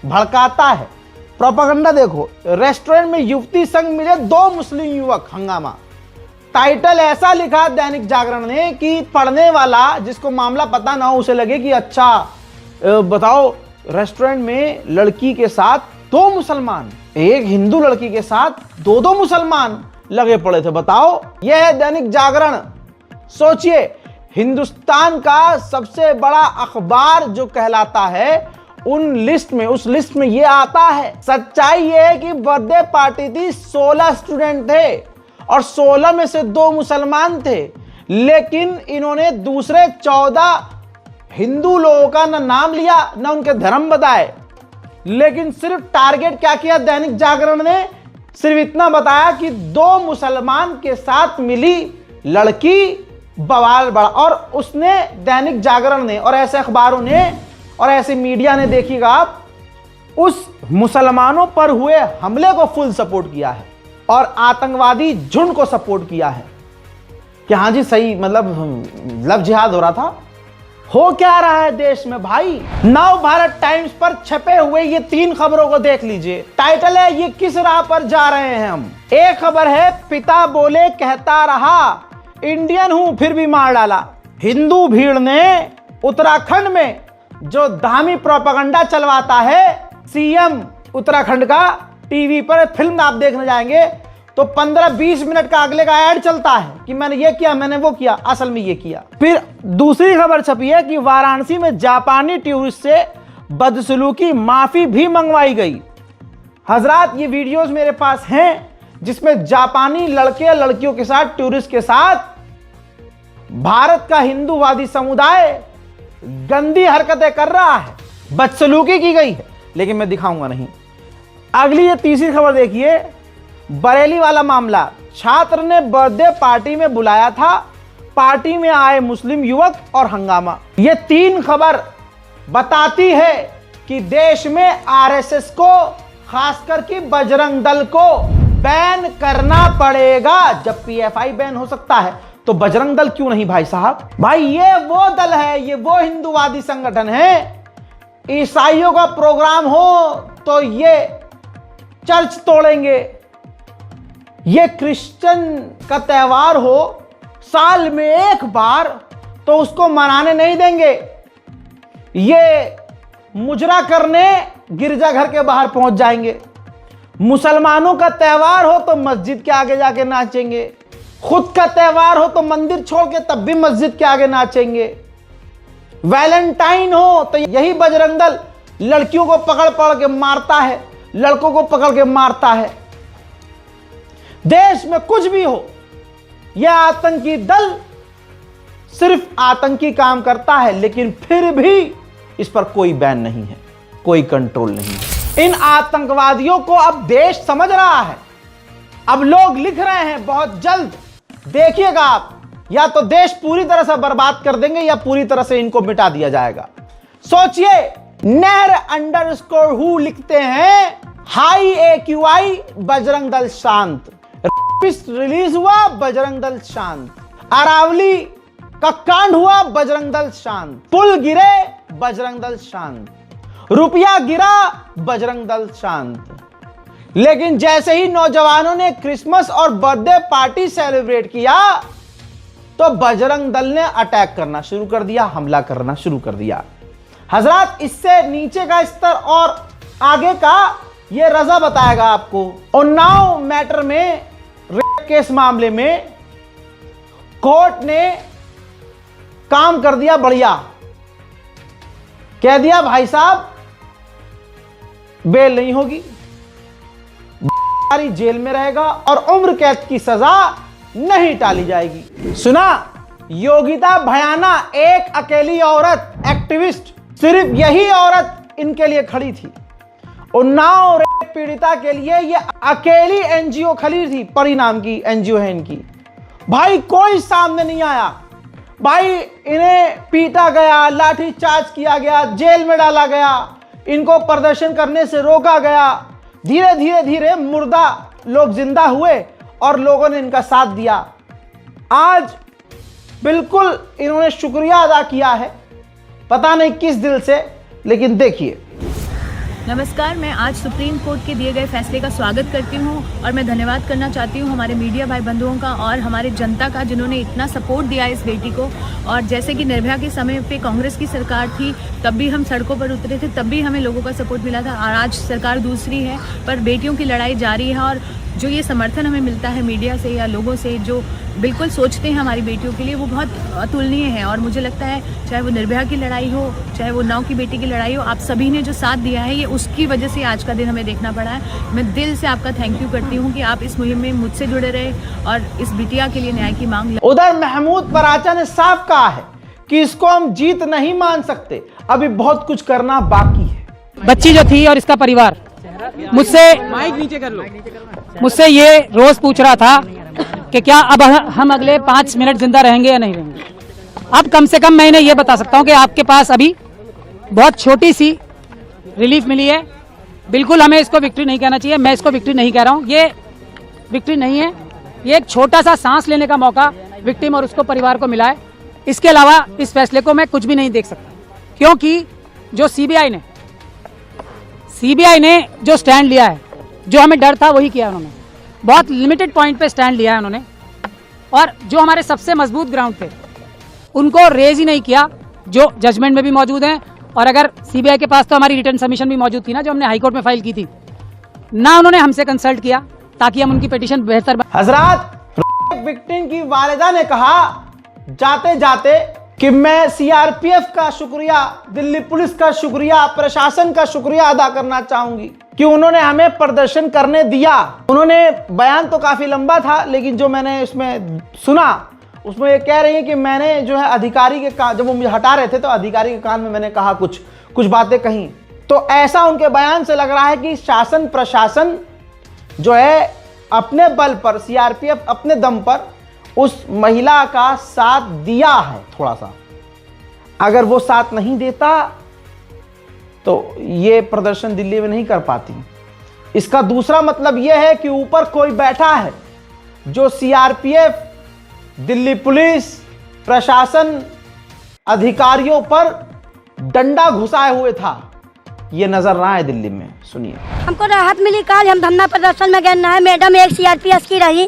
भड़काता है। प्रोपेगेंडा देखो, रेस्टोरेंट में युवती संग मिले 2 मुस्लिम युवक, हंगामा। टाइटल ऐसा लिखा दैनिक जागरण ने कि पढ़ने वाला जिसको मामला पता ना हो उसे लगे कि अच्छा बताओ, रेस्टोरेंट में लड़की के साथ 2 मुसलमान, एक हिंदू लड़की के साथ 2 मुसलमान लगे पड़े थे। बताओ, यह है दैनिक जागरण। सोचिए, हिंदुस्तान का सबसे बड़ा अखबार जो कहलाता है, उन लिस्ट में, उस लिस्ट में ये आता है। सच्चाई ये है कि बर्थडे पार्टी थी, 16 स्टूडेंट थे और 16 में से 2 मुसलमान थे, लेकिन इन्होंने दूसरे 14 हिंदू लोगों का ना नाम लिया ना उनके धर्म बताए, लेकिन सिर्फ टारगेट क्या किया दैनिक जागरण ने, सिर्फ इतना बताया कि 2 मुसलमान के साथ मिली लड़की, बवाल बड़ा। और उसने, दैनिक जागरण ने और ऐसे अखबारों ने और ऐसे मीडिया ने, देखिएगा आप, उस मुसलमानों पर हुए हमले को फुल सपोर्ट किया है और आतंकवादी झुंड को सपोर्ट किया है कि हाँ जी सही, मतलब लव जिहाद हो रहा था। हो क्या रहा है देश में भाई? नव भारत टाइम्स पर छपे हुए ये 3 खबरों को देख लीजिए। टाइटल है ये किस राह पर जा रहे हैं हम। एक खबर है, पिता बोले कहता रहा इंडियन हूं फिर भी मार डाला। हिंदू भीड़ ने उत्तराखंड में जो धामी प्रोपेगेंडा चलवाता है, सीएम उत्तराखंड का टीवी पर फिल्म आप देखने जाएंगे तो 15-20 मिनट का अगले का ऐड चलता है कि मैंने ये किया, मैंने वो किया, असल में ये किया। फिर दूसरी खबर छपी है कि वाराणसी में जापानी टूरिस्ट से बदसलूकी, माफी भी मंगवाई गई। हजरात, ये वीडियोस मेरे पास हैं जिसमें जापानी लड़के लड़कियों के साथ, टूरिस्ट के साथ भारत का हिंदूवादी समुदाय गंदी हरकतें कर रहा है, बदसलूकी की गई है, लेकिन मैं दिखाऊंगा नहीं। अगली ये तीसरी खबर देखिए, बरेली वाला मामला। छात्र ने बर्थडे पार्टी में बुलाया था, पार्टी में आए मुस्लिम युवक और हंगामा। ये 3 खबर बताती है कि देश में आरएसएस को, खासकर कि बजरंग दल को बैन करना पड़ेगा। जब पीएफआई बैन हो सकता है तो बजरंग दल क्यों नहीं भाई साहब? भाई ये वो दल है, ये वो हिंदूवादी संगठन है। ईसाइयों का प्रोग्राम हो तो ये चर्च तोड़ेंगे, ये क्रिश्चियन का त्यौहार हो साल में एक बार तो उसको मनाने नहीं देंगे, ये मुजरा करने गिरजाघर के बाहर पहुंच जाएंगे। मुसलमानों का त्यौहार हो तो मस्जिद के आगे जाके नाचेंगे, खुद का त्यौहार हो तो मंदिर छोड़ के तब भी मस्जिद के आगे नाचेंगे। वैलेंटाइन हो तो यही बजरंग दल लड़कियों को पकड़ पकड़ के मारता है, लड़कों को पकड़ के मारता है। देश में कुछ भी हो, यह आतंकी दल सिर्फ आतंकी काम करता है, लेकिन फिर भी इस पर कोई बैन नहीं है, कोई कंट्रोल नहीं है। इन आतंकवादियों को अब देश समझ रहा है। अब लोग लिख रहे हैं बहुत जल्द देखिएगा आप, या तो देश पूरी तरह से बर्बाद कर देंगे या पूरी तरह से इनको मिटा दिया जाएगा। सोचिए, NER_WHO लिखते हैं हाई AQI बजरंग दल शांत, रिलीज हुआ बजरंग दल शांत, अरावली का कांड हुआ बजरंग दल शांत, पुल गिरे बजरंग दल शांत, रुपया गिरा बजरंग दल शांत। लेकिन जैसे ही नौजवानों ने क्रिसमस और बर्थडे पार्टी सेलिब्रेट किया तो बजरंग दल ने अटैक करना शुरू कर दिया, हमला करना शुरू कर दिया। हजरात, इससे नीचे का स्तर और आगे का ये रजा बताएगा आपको। उन्नाव मैटर में, रेप केस मामले में कोर्ट ने काम कर दिया बढ़िया, कह दिया भाई साहब बेल नहीं होगी, जेल में रहेगा और उम्र कैद की सजा नहीं टाली जाएगी। सुना, योगिता भयाना एक अकेली औरत एक्टिविस्ट, सिर्फ यही औरत इनके लिए खड़ी थी। उन्नाव रेप पीड़िता के लिए ये अकेली एनजीओ खड़ी थी, परिणाम की एनजीओ है इनकी। भाई कोई सामने नहीं आया, भाई इन्हें पीटा गया, लाठीचार्ज किया गया, जेल में डाला गया, इनको प्रदर्शन करने से रोका गया। धीरे धीरे धीरे मुर्दा लोग जिंदा हुए और लोगों ने इनका साथ दिया। आज बिल्कुल इन्होंने शुक्रिया अदा किया है, पता नहीं किस दिल से, लेकिन देखिए।
नमस्कार, मैं आज सुप्रीम कोर्ट के दिए गए फैसले का स्वागत करती हूं और मैं धन्यवाद करना चाहती हूं हमारे मीडिया भाई बंधुओं का और हमारे जनता का, जिन्होंने इतना सपोर्ट दिया इस बेटी को। और जैसे कि निर्भया के समय पे कांग्रेस की सरकार थी, तब भी हम सड़कों पर उतरे थे, तब भी हमें लोगों का सपोर्ट मिला था। और आज सरकार दूसरी है, पर बेटियों की लड़ाई जारी है। और जो ये समर्थन हमें मिलता है मीडिया से या लोगों से जो बिल्कुल सोचते हैं हमारी बेटियों के लिए, वो बहुत अतुलनीय है। और मुझे लगता है चाहे वो निर्भया की लड़ाई हो, चाहे वो नाव की बेटी की लड़ाई हो, आप सभी ने जो साथ दिया है, ये उसकी वजह से आज का दिन हमें देखना पड़ा है। मैं दिल से आपका थैंक यू करती हूँ कि आप इस मुहिम में मुझसे जुड़े रहे और इस बिटिया के लिए न्याय की मांग।
उधर महमूद पराचा ने साफ कहा है कि इसको हम जीत नहीं मान सकते, अभी बहुत कुछ करना बाकी है।
बच्ची जो थी और इसका परिवार मुझसे ये रोज पूछ रहा था कि क्या अब हम अगले 5 मिनट जिंदा रहेंगे या नहीं रहेंगे। अब कम से कम मैं इन्हें ये बता सकता हूँ कि आपके पास अभी बहुत छोटी सी रिलीफ मिली है। बिल्कुल हमें इसको विक्ट्री नहीं कहना चाहिए, मैं इसको विक्ट्री नहीं कह रहा हूँ, ये विक्ट्री नहीं है, ये एक छोटा सा सांस लेने का मौका विक्टिम और उसको परिवार को मिला है। इसके अलावा इस फैसले को मैं कुछ भी नहीं देख सकता, क्योंकि जो सीबीआई ने जो स्टैंड लिया है, जो हमें डर था वही किया उन्होंने। बहुत लिमिटेड पॉइंट पे स्टैंड लिया है उन्होंने, और जो हमारे सबसे मजबूत ग्राउंड थे उनको रेज ही नहीं किया, जो जजमेंट में भी मौजूद हैं। और अगर सीबीआई के पास तो हमारी रिटर्न सबमिशन भी मौजूद थी ना, जो हमने हाईकोर्ट में फाइल की थी ना, उन्होंने हमसे कंसल्ट किया ताकि हम उनकी पिटीशन बेहतर
हजरात, विक्टिम की वालिदा ने कहा जाते जाते कि मैं सीआरपीएफ का शुक्रिया, दिल्ली पुलिस का शुक्रिया, प्रशासन का शुक्रिया अदा करना चाहूंगी कि उन्होंने हमें प्रदर्शन करने दिया। उन्होंने बयान तो काफी लंबा था, लेकिन जो मैंने उसमें सुना उसमें ये कह रही है कि मैंने जो है अधिकारी के कान, जब वो मुझे हटा रहे थे तो अधिकारी के कान में मैंने कहा कुछ बातें कहीं। तो ऐसा उनके बयान से लग रहा है कि शासन प्रशासन जो है अपने बल पर, सीआरपीएफ अपने दम पर उस महिला का साथ दिया है। थोड़ा सा अगर वो साथ नहीं देता तो ये प्रदर्शन दिल्ली में नहीं कर पाती। इसका दूसरा मतलब यह है कि ऊपर कोई बैठा है जो सीआरपीएफ, दिल्ली पुलिस, प्रशासन, अधिकारियों पर डंडा घुसाए हुए था। ये नजर ना आए दिल्ली में। सुनिए।
हमको राहत मिली, कल हम धरना प्रदर्शन में गए ना, मैडम एक सीआरपीएफ की रही,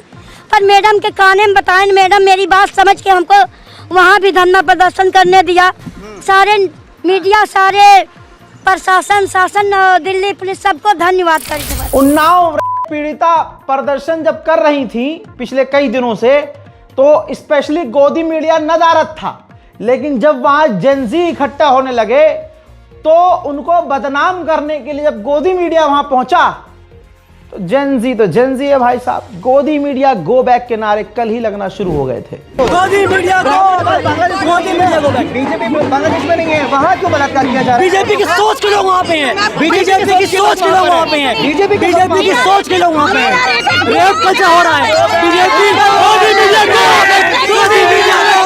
पर मैडम के काने में बताएं, मैडम मेरी बात समझ के हमको वहाँ भी धरना प्रदर्शन करने दिया। सारे मीडिया, सारे प्रशासन, शासन, दिल्ली पुलिस, सबको धन्यवाद करें।
उन्नाव पीड़िता प्रदर्शन जब कर रही थी पिछले कई दिनों से, तो स्पेशली गोदी मीडिया नदारद था, लेकिन जब वहां जेनजी इकट्ठा होने लगे तो उनको बदनाम करने के लिए जब गोदी मीडिया वहां पहुंचा, तो जेनजी है भाई साहब। गोदी मीडिया गो बैक के नारे कल ही लगना शुरू हो गए थे।
गोदी media go back.
BJP Bangladesh में नहीं है, वहाँ क्यों बलात्कार किया जा रहा है?
बीजेपी की सोच के लोग वहाँ पे हैं, बीजेपी की सोच के लोग वहाँ पे हैं, बीजेपी की सोच के लोग वहाँ पे हैं। रेप कल्चर हो रहा है, बीजेपी गोदी मीडिया को, गोदी मीडिया को,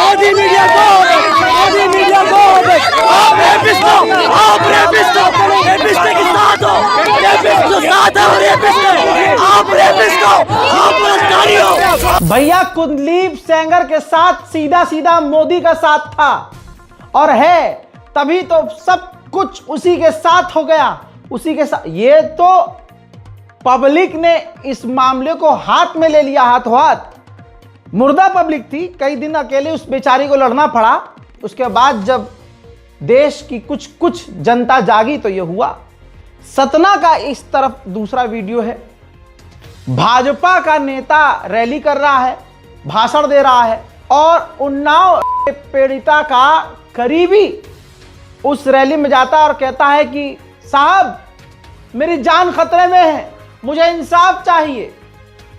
गोदी मीडिया को, गोदी मीडिया को, आप रेपिस्टों, आप रेपिस्टों, रेपिस्ट के साथ हो, रेपिस्ट के साथ हो, रेपिस्ट, आप रेपिस्ट हो, आप बलात्कारी हो।
भैया कुलदीप सेंगर के साथ सीधा सीधा मोदी का साथ था और है, तभी तो सब कुछ उसी के साथ हो गया, उसी के साथ। ये तो पब्लिक ने इस मामले को हाथ में ले लिया, हाथों हाथ। मुर्दा पब्लिक थी, कई दिन अकेले उस बेचारी को लड़ना पड़ा। उसके बाद जब देश की कुछ जनता जागी तो ये हुआ। सतना का इस तरफ दूसरा वीडियो है, भाजपा का नेता रैली कर रहा है, भाषण दे रहा है, और उन्नाव पीड़िता का करीबी उस रैली में जाता है और कहता है कि साहब मेरी जान खतरे में है, मुझे इंसाफ चाहिए।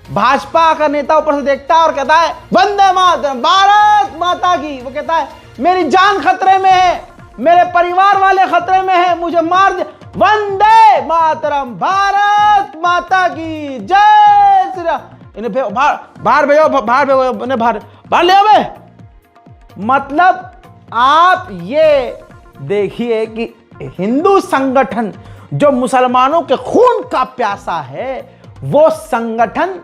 भाजपा का नेता ऊपर से देखता है और कहता है वंदे मातरम, भारत माता की। वो कहता है मेरी जान खतरे में है, मेरे परिवार वाले खतरे में है, मुझे मार दे। वंदे मातरम, भारत माता की जय श्री राम। इन्हें बाहर भेजो, बाहर ले आवे। मतलब आप ये देखिए कि हिंदू संगठन जो मुसलमानों के खून का प्यासा है, वो संगठन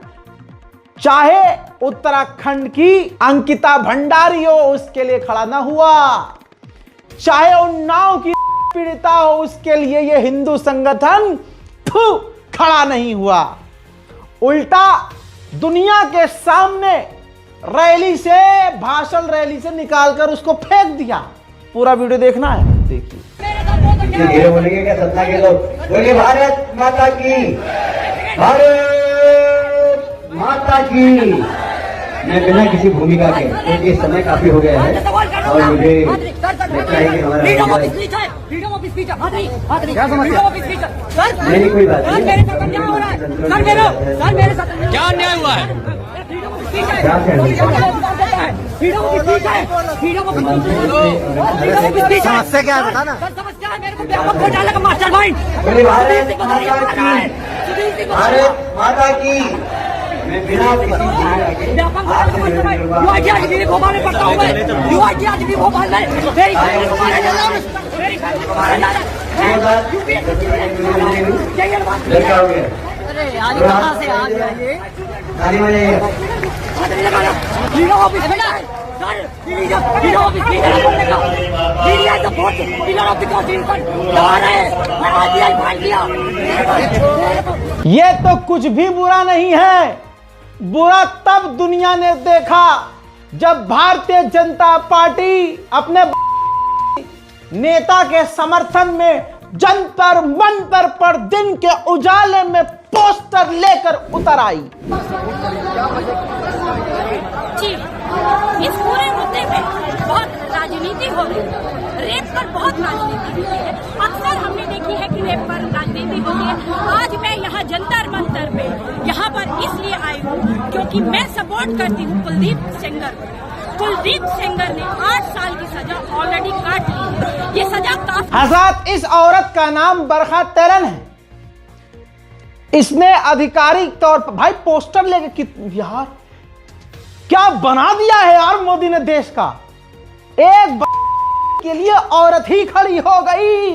चाहे उत्तराखंड की अंकिता भंडारी हो उसके लिए खड़ा ना हुआ, चाहे उन्नाव की पीड़िता हो उसके लिए ये हिंदू संगठन खड़ा नहीं हुआ। उल्टा दुनिया के सामने रैली से, भाषण रैली से निकालकर उसको फेंक दिया। पूरा वीडियो देखना है, देखिए।
बोलेंगे क्या सत्ता के लोग? बोलिए भारत माता की, भारत माता की। मैं बिना किसी भूमिका के, क्योंकि समय काफी हो गया है और मुझे लगता है कि हमारा क्या समस्या? नहीं, कोई बात नहीं।
क्या अन्याय हुआ है?
समस्या क्या है बताना। भारत माता की। मैं बिना
ये तो कुछ भी बुरा नहीं है। बुरा तब दुनिया ने देखा जब भारतीय जनता पार्टी अपने नेता के समर्थन में जंतर मंतर पर दिन के उजाले में पोस्टर लेकर उतर आई।
जी, इस पूरे मुद्दे में बहुत राजनीति हो रही है। रेप पर बहुत राजनीति होती है। अक्सर हमने देखी है कि रेप पर राजनीति होती है। आज मैं यहाँ जंतर मंतर पे यहाँ पर इसलिए आई हूँ क्योंकि मैं सपोर्ट करती हूँ कुलदीप सेंगर को। कुलदीप सेंगर ने 8 साल की सजा ऑलरेडी काट ली है। ये सजा काफी।
हजरत, इस औरत का नाम बरखा तेरन है। इसने आधिकारिक तौर पर भाई पोस्टर लेके यार क्या बना दिया है यार मोदी ने देश का। एक के लिए औरत ही खड़ी हो गई।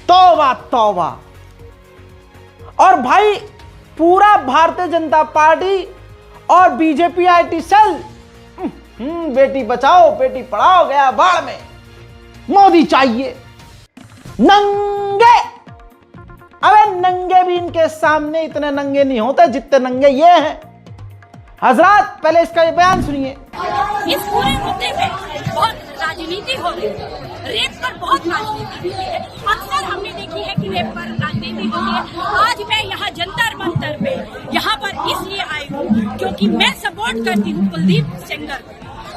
तौबा तौबा। और भाई पूरा भारतीय जनता पार्टी और BJP IT cell Beti Bachao Beti Padhao गया बाढ़ में। मोदी चाहिए। नंगे, अबे नंगे भी इनके सामने इतने नंगे नहीं होते जितने नंगे ये हैं। हजरत, पहले इसका ये बयान सुनिए।
इस पूरे मुद्दे में बहुत राजनीति हो रही है। रेप पर बहुत राजनीति होती है। अक्सर हमने देखी है कि रेप पर राजनीति होती है। आज मैं यहाँ जंतर मंतर पे यहाँ पर इसलिए आई हूँ क्योंकि मैं सपोर्ट करती हूँ कुलदीप सेंगर को।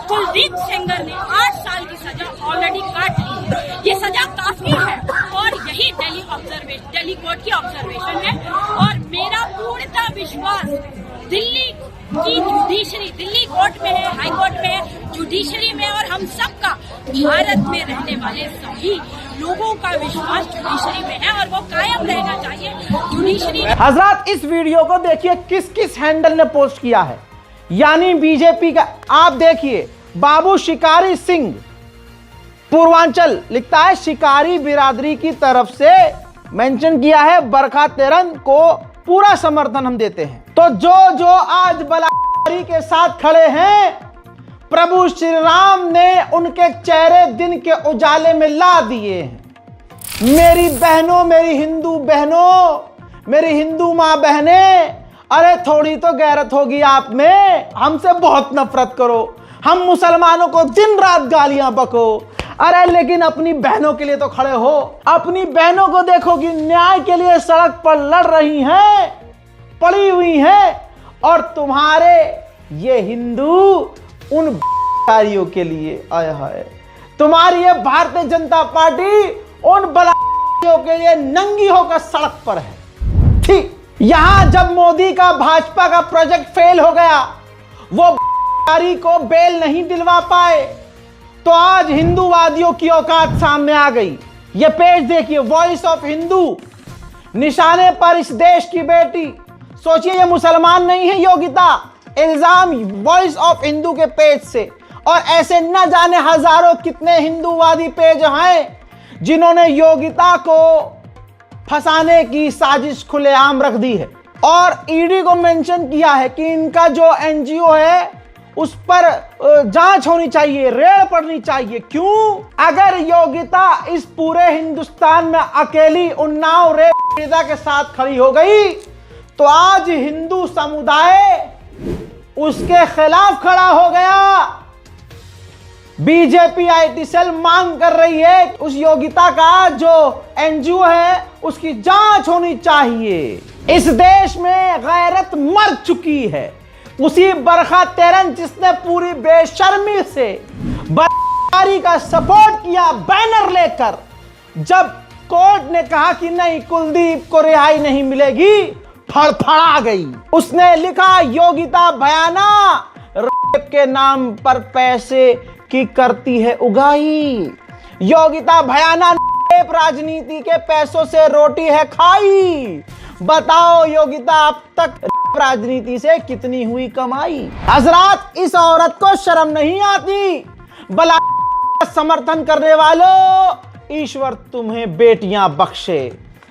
कुलदीप सेंगर ने 8 साल की सजा ऑलरेडी काट ली है। ये सजा काफी है और यही दिल्ली कोर्ट की ऑब्जर्वेशन है। और मेरा पूर्णतः विश्वास दिल्ली की जुडिशरी, दिल्ली कोर्ट में है, हाई कोर्ट में है, जुडिशरी में, और हम सबका भारत में रहने वाले सभी लोगों का विश्वास जुडिशरी में है और वो कायम रहना चाहिए जुडिशरी।
हजरत, इस वीडियो को देखिए किस किस हैंडल ने पोस्ट किया है। यानी बीजेपी का, आप देखिए, बाबू शिकारी सिंह पूर्वांचल लिखता है, शिकारी बिरादरी की तरफ से मेंशन किया है बरखा तेरन को पूरा समर्थन हम देते हैं। तो जो आज बलात्कारी के साथ खड़े हैं, प्रभु श्री राम ने उनके चेहरे दिन के उजाले में ला दिए हैं। मेरी बहनों, मेरी हिंदू बहनों, मेरी हिंदू माँ बहने, अरे थोड़ी तो गैरत होगी आप में। हमसे बहुत नफरत करो, हम मुसलमानों को दिन रात गालियां बको, अरे लेकिन अपनी बहनों के लिए तो खड़े हो। अपनी बहनों को देखो कि न्याय के लिए सड़क पर लड़ रही हैं, पड़ी हुई हैं, और तुम्हारे ये हिंदू उन बलात्कारियों के लिए आया है। तुम्हारी ये भारतीय जनता पार्टी उन बलात्कारियों के लिए नंगी होकर सड़क पर है। ठीक, यहां जब मोदी का भाजपा का प्रोजेक्ट फेल हो गया, वो बलात्कारी को बेल नहीं दिलवा पाए, तो आज हिंदूवादियों की औकात सामने आ गई। ये पेज देखिए, वॉइस ऑफ हिंदू, निशाने पर इस देश की बेटी। सोचिए ये मुसलमान नहीं है योगिता, इल्जाम वॉइस ऑफ हिंदू के पेज से। और ऐसे न जाने हजारों कितने हिंदूवादी पेज हैं जिन्होंने योगिता को फंसाने की साजिश खुलेआम रख दी है और ईडी को मेंशन किया है कि इनका जो एनजीओ है उस पर जांच होनी चाहिए, रेड पड़नी चाहिए। क्यों? अगर योगिता इस पूरे हिंदुस्तान में अकेली उन्नाव रेप पीड़िता के साथ खड़ी हो गई तो आज हिंदू समुदाय उसके खिलाफ खड़ा हो गया। बीजेपी आईटी सेल मांग कर रही है उस योगिता का जो एनजीओ है उसकी जांच होनी चाहिए। इस देश में गैरत मर चुकी है। उसी बरखा तेरन जिसने पूरी बेशर्मी से बदकारी का सपोर्ट किया बैनर लेकर, जब कोर्ट ने कहा कि नहीं कुलदीप को रिहाई नहीं मिलेगी, फड़फड़ा गई। उसने लिखा योगिता भयाना रेप के नाम पर पैसे की करती है उगाही। योगिता भयाना रेप राजनीति के पैसों से रोटी है खाई। बताओ योगिता अब तक राजनीति से कितनी हुई कमाई। हजरात, इस औरत को शर्म नहीं आती। बला समर्थन करने वालों, ईश्वर तुम्हें बेटियां बख्शे।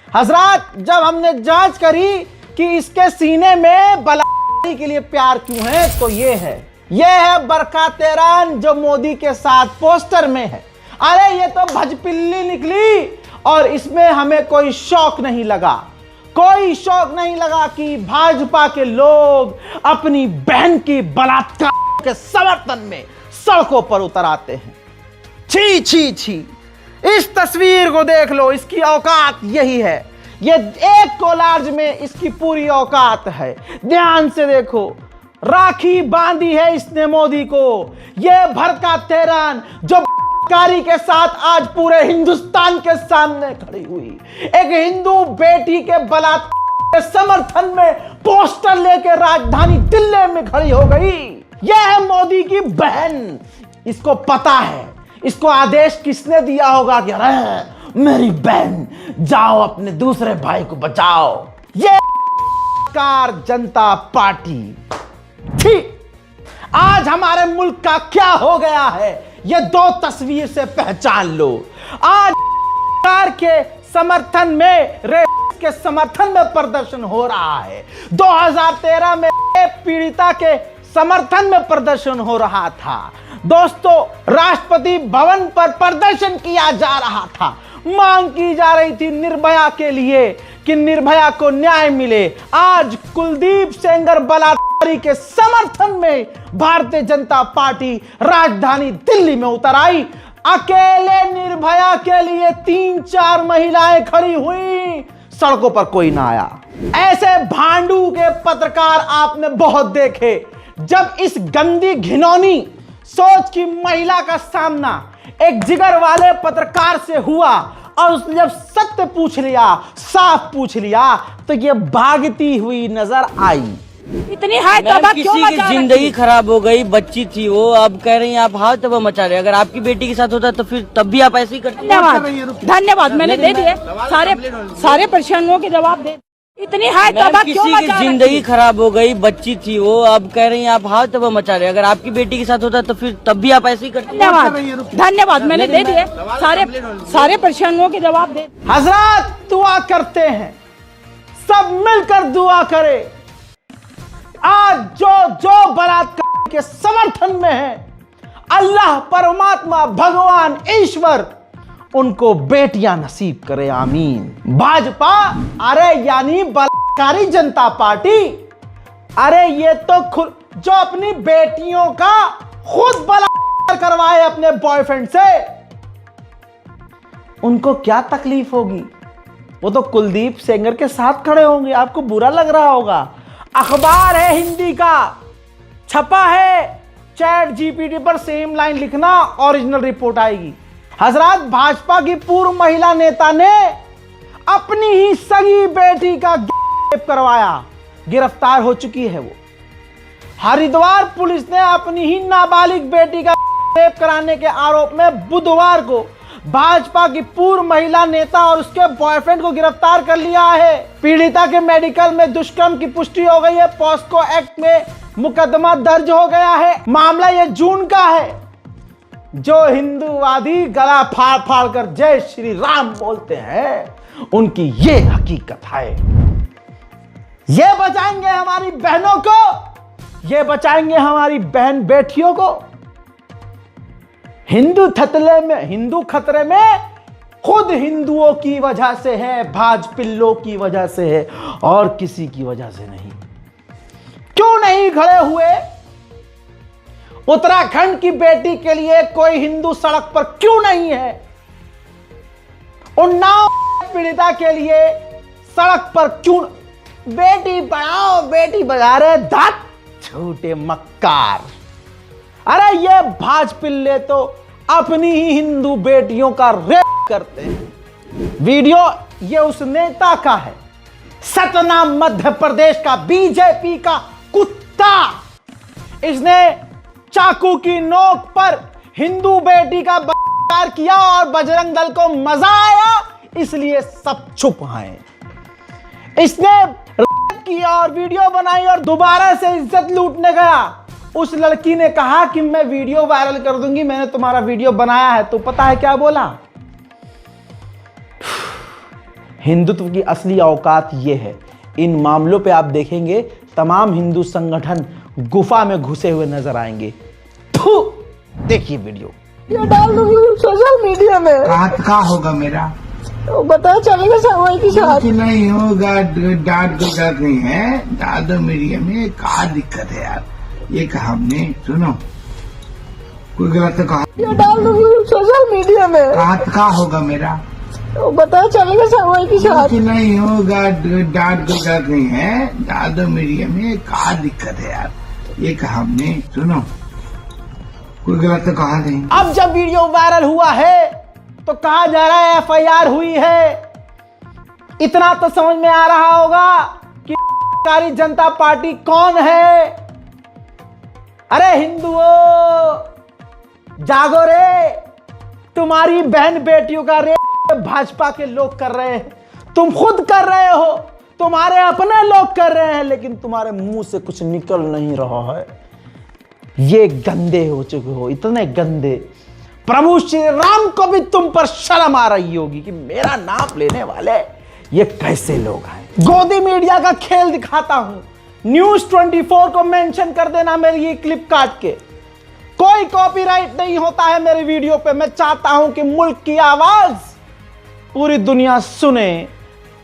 हजरात, जब हमने जांच करी कि इसके सीने में बला के लिए प्यार क्यों है तो ये है बरखा तेरान जो मोदी के साथ पोस्टर में है। अरे ये तो भजपिल्ली निकली और इसमें हमें कोई शौक नहीं लगा कि भाजपा के लोग अपनी बहन की बलात्कार के समर्थन में सड़कों पर उतर आते हैं। छी छी छी, इस तस्वीर को देख लो, इसकी औकात यही है। ये एक कोलाज में इसकी पूरी औकात है। ध्यान से देखो, राखी बांधी है इसने मोदी को। ये भड़का तेरान जो कारी के साथ आज पूरे हिंदुस्तान के सामने खड़ी हुई, एक हिंदू बेटी के बलात्कार के समर्थन में पोस्टर लेकर राजधानी दिल्ली में खड़ी हो गई। यह है मोदी की बहन। इसको पता है, इसको आदेश किसने दिया होगा कि अरे मेरी बहन जाओ अपने दूसरे भाई को बचाओ। ये जनता पार्टी थी। आज हमारे मुल्क का क्या हो गया है ये दो तस्वीर से पहचान लो। आज सरकार के समर्थन में रेप के समर्थन में प्रदर्शन हो रहा है। 2013 में रेप पीड़िता के समर्थन में प्रदर्शन हो रहा था। दोस्तों, राष्ट्रपति भवन पर प्रदर्शन किया जा रहा था। मांग की जा रही थी निर्भया के लिए कि निर्भया को न्याय मिले। आज कुलदीप सेंगर बलात्कारी के समर्थन में भारतीय जनता पार्टी राजधानी दिल्ली में उतर आई। अकेले निर्भया के लिए 3-4 महिलाएं खड़ी हुई, सड़कों पर कोई ना आया। ऐसे भांडू के पत्रकार आपने बहुत देखे। जब इस गंदी घिनौनी सोच की महिला का सामना एक जिगर वाले पत्रकार से हुआ और उसने जब सत्य पूछ लिया, साफ पूछ लिया, तो ये भागती हुई नजर आई।
इतनी हाय तबाह क्यों मचा रही? किसी की जिंदगी खराब हो गई, बच्ची थी वो, अब कह रही हैं आप हाय तबाह मचा रहे। अगर आपकी बेटी के साथ होता तो फिर तब भी आप ऐसे ही करते।
धन्यवाद, मैंने दे दिए सारे प्रश्नों के जवाब दे। इतनी हाय तबाह क्यों मचा रही?
किसी की जिंदगी खराब हो गई, बच्ची थी वो, अब कह रही हैं आप हाय तबाह मचा रहे। अगर आपकी बेटी के साथ होता तो फिर तब भी आप ऐसे ही करते।
धन्यवाद, मैंने दे दिए सारे प्रश्नों के जवाब दे।
हजरात, दुआ करते हैं, सब मिलकर दुआ करें। आज जो बलात्कार के समर्थन में है, अल्लाह परमात्मा भगवान ईश्वर उनको बेटियां नसीब करे, आमीन। भाजपा अरे यानी बलात्कारी जनता पार्टी, अरे ये तो खुद जो अपनी बेटियों का खुद बलात्कार करवाए अपने बॉयफ्रेंड से, उनको क्या तकलीफ होगी? वो तो कुलदीप सेंगर के साथ खड़े होंगे। आपको बुरा लग रहा होगा। अखबार है हिंदी का, छपा है, चैट जीपीटी पर सेम लाइन लिखना, ओरिजिनल रिपोर्ट आएगी। हजरात, भाजपा की पूर्व महिला नेता ने अपनी ही सगी बेटी का रेप करवाया, गिरफ्तार हो चुकी है वो। हरिद्वार पुलिस ने अपनी ही नाबालिग बेटी का रेप कराने के आरोप में बुधवार को भाजपा की पूर्व महिला नेता और उसके बॉयफ्रेंड को गिरफ्तार कर लिया है। पीड़िता के मेडिकल में दुष्कर्म की पुष्टि हो गई है। पॉस्को एक्ट में मुकदमा दर्ज हो गया है। मामला यह जून का है। जो हिंदूवादी गला फाड़ फाड़ कर जय श्री राम बोलते हैं, उनकी ये हकीकत है। ये बचाएंगे हमारी बहनों को, ये बचाएंगे हमारी बहन बेटियों को। हिंदू खतरे में खुद हिंदुओं की वजह से है, भाजपिल्लों की वजह से है, और किसी की वजह से नहीं। क्यों नहीं खड़े हुए? उत्तराखंड की बेटी के लिए कोई हिंदू सड़क पर क्यों नहीं है? उन्नाव पीड़िता के लिए सड़क पर क्यों? बेटी पढ़ाओ बेटी बचा रहे धात छोटे मक्कार। अरे ये भाजपिल्ले तो अपनी ही हिंदू बेटियों का रेप करते हैं। वीडियो ये उस नेता का है, सतना मध्य प्रदेश का बीजेपी का कुत्ता। इसने चाकू की नोक पर हिंदू बेटी का बलात्कार किया और बजरंग दल को मजा आया, इसलिए सब चुप हैं। इसने रेप किया और वीडियो बनाई और दोबारा से इज्जत लूटने गया। उस लड़की ने कहा कि मैं वीडियो वायरल कर दूंगी, मैंने तुम्हारा वीडियो बनाया है। तो पता है क्या बोला? हिंदुत्व की असली औकात यह है। इन मामलों पे आप देखेंगे तमाम हिंदू संगठन गुफा में घुसे हुए नजर आएंगे। देखिए वीडियो,
ये डाल दूंगी सोशल मीडिया में।
कहाँ होगा मेरा?
तो पता चलेगा सामूहिक के साथ।
नहीं होगा, डांट को डर नहीं है, डाल दो मीडिया में। क्या दिक्कत है यार? ये कहा हमने, सुनो, कोई गलत तो कहा।
ये डाल दूंगी सोशल मीडिया में।
कहाँ होगा मेरा?
तो पता चलेगा सामूहिक के साथ।
नहीं होगा, डांट को डर नहीं है, डाल दो मीडिया में। क्या दिक्कत है यार? ये कहा हमने, सुनो, कोई गलत तो कहा नहीं।
अब जब वीडियो वायरल हुआ है तो कहा जा रहा है एफआईआर हुई है। इतना तो समझ में आ रहा होगा कि कारी जनता पार्टी कौन है। अरे हिंदुओं जागो रे, तुम्हारी बहन बेटियों का रेप भाजपा के लोग कर रहे हैं, तुम खुद कर रहे हो, तुम्हारे अपने लोग कर रहे हैं, लेकिन तुम्हारे मुंह से कुछ निकल नहीं रहा है। ये गंदे हो चुके हो, इतने गंदे। प्रभु श्री राम को भी तुम पर शर्म आ रही होगी कि मेरा नाम लेने वाले ये कैसे लोग हैं। गोदी मीडिया का खेल दिखाता हूं, न्यूज 24 को मेंशन कर देना मेरी ये क्लिप काट के। कोई कॉपीराइट नहीं होता है मेरे वीडियो पे। मैं चाहता हूं कि मुल्क की आवाज पूरी दुनिया सुने,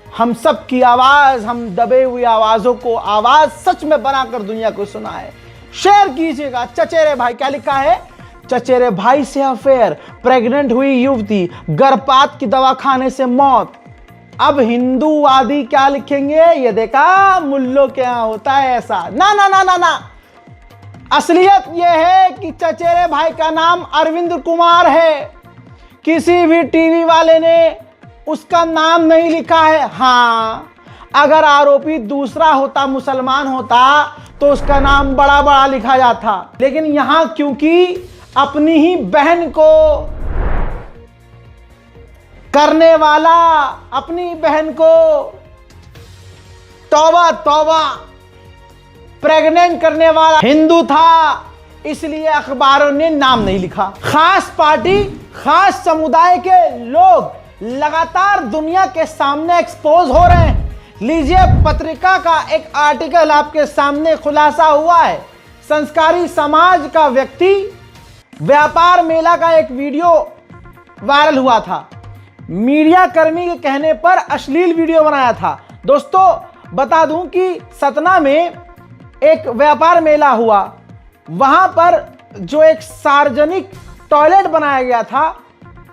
हम सब की आवाज, हम दबे हुई आवाजों को आवाज सच में बनाकर दुनिया को सुनाए। शेयर कीजिएगा। चचेरे भाई, क्या लिखा है? चचेरे भाई से अफेयर, प्रेग्नेंट हुई युवती, गर्भपात की दवा खाने से मौत। अब हिंदूवादी क्या लिखेंगे? ये देखा, मुल्लों के यहां होता है ऐसा। ना ना ना ना ना, असलियत यह है कि चचेरे भाई का नाम अरविंद कुमार है। किसी भी टीवी वाले ने उसका नाम नहीं लिखा है। हाँ, अगर आरोपी दूसरा होता, मुसलमान होता, तो उसका नाम बड़ा बड़ा लिखा जाता। लेकिन यहां क्योंकि अपनी ही बहन को करने वाला, अपनी बहन को तौबा तौबा प्रेग्नेंट करने वाला हिंदू था, इसलिए अखबारों ने नाम नहीं लिखा। खास पार्टी, खास समुदाय के लोग लगातार दुनिया के सामने एक्सपोज हो रहे हैं। लीजिए, पत्रिका का एक आर्टिकल आपके सामने खुलासा हुआ है। संस्कारी समाज का व्यक्ति व्यापार मेला का एक वीडियो वायरल हुआ था। मीडिया कर्मी के कहने पर अश्लील वीडियो बनाया था। दोस्तों बता दूं कि सतना में एक व्यापार मेला हुआ, वहां पर जो एक सार्वजनिक टॉयलेट बनाया गया था,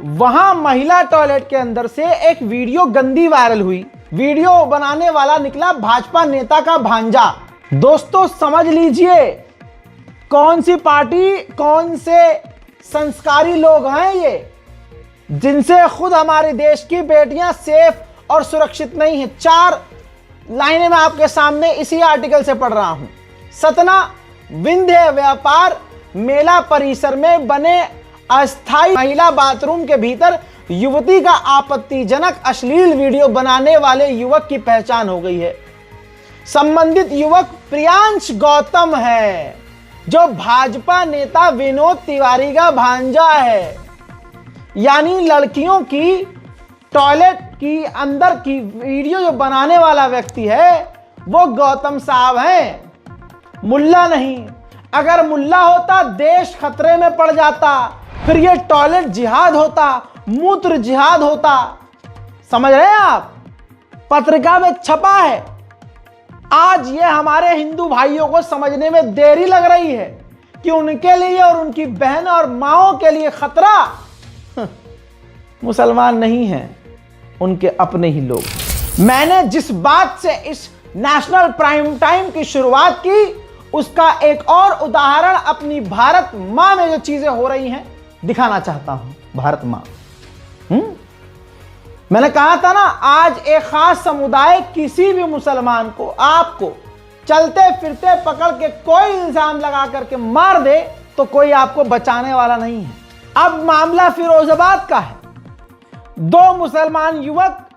वहां महिला टॉयलेट के अंदर से एक वीडियो गंदी वायरल हुई। वीडियो बनाने वाला निकला भाजपा नेता का भांजा। दोस्तों समझ लीजिए कौन सी पार्टी, कौन से संस्कारी लोग हैं ये, जिनसे खुद हमारे देश की बेटियां सेफ और सुरक्षित नहीं हैं। 4 लाइनें मैं आपके सामने इसी आर्टिकल से पढ़ रहा हूं। सतना विंध्य व्यापार मेला परिसर में बने अस्थायी महिला बाथरूम के भीतर युवती का आपत्तिजनक अश्लील वीडियो बनाने वाले युवक की पहचान हो गई है। संबंधित युवक प्रियांश गौतम है। जो भाजपा नेता विनोद तिवारी का भांजा है, यानी लड़कियों की टॉयलेट की अंदर की वीडियो जो बनाने वाला व्यक्ति है वो गौतम साहब हैं, मुल्ला नहीं। अगर मुल्ला होता देश खतरे में पड़ जाता, फिर ये टॉयलेट जिहाद होता, मूत्र जिहाद होता। समझ रहे हैं आप? पत्रिका में छपा है। आज ये हमारे हिंदू भाइयों को समझने में देरी लग रही है कि उनके लिए और उनकी बहन और माओं के लिए खतरा मुसलमान नहीं हैं, उनके अपने ही लोग। मैंने जिस बात से इस नेशनल प्राइम टाइम की शुरुआत की, उसका एक और उदाहरण अपनी भारत मां में जो चीजें हो रही हैं दिखाना चाहता हूं। भारत मां, मैंने कहा था ना, आज एक खास समुदाय किसी भी मुसलमान को, आपको चलते फिरते पकड़ के कोई इल्जाम लगा करके मार दे तो कोई आपको बचाने वाला नहीं है। अब मामला फिरोजाबाद का है। दो मुसलमान युवक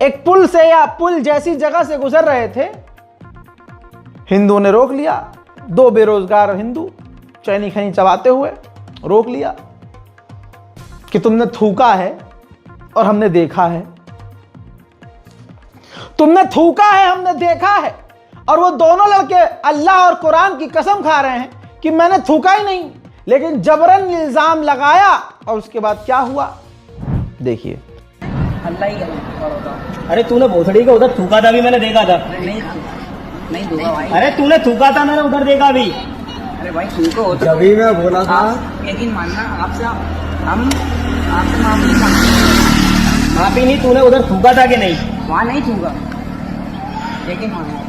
एक पुल से या पुल जैसी जगह से गुजर रहे थे, हिंदुओं ने रोक लिया। दो बेरोजगार हिंदू चैनी खैनी चबाते हुए रोक लिया कि तुमने थूका है और हमने देखा है, तुमने थूका है, हमने देखा है। और वो दोनों लड़के अल्लाह और कुरान की कसम खा रहे हैं कि मैंने थूका ही नहीं, लेकिन जबरन इल्जाम लगाया। और उसके बाद क्या हुआ देखिए।
अल्लाह ही गलत।
अरे तूने भोसड़ी को उधर थूका था, भी मैंने देखा था।
नहीं दूंगा भाई।
अरे तूने थूका था, मैंने उधर देखा भी।
अरे भाई तुमको होता
जब भी मैं बोला था,
यकीन मानना आपसे, हम आपसे माफी नहीं मांगते।
माफी नहीं, तूने उधर थूका था कि नहीं?
वहाँ नहीं थूका, यकीन मानना।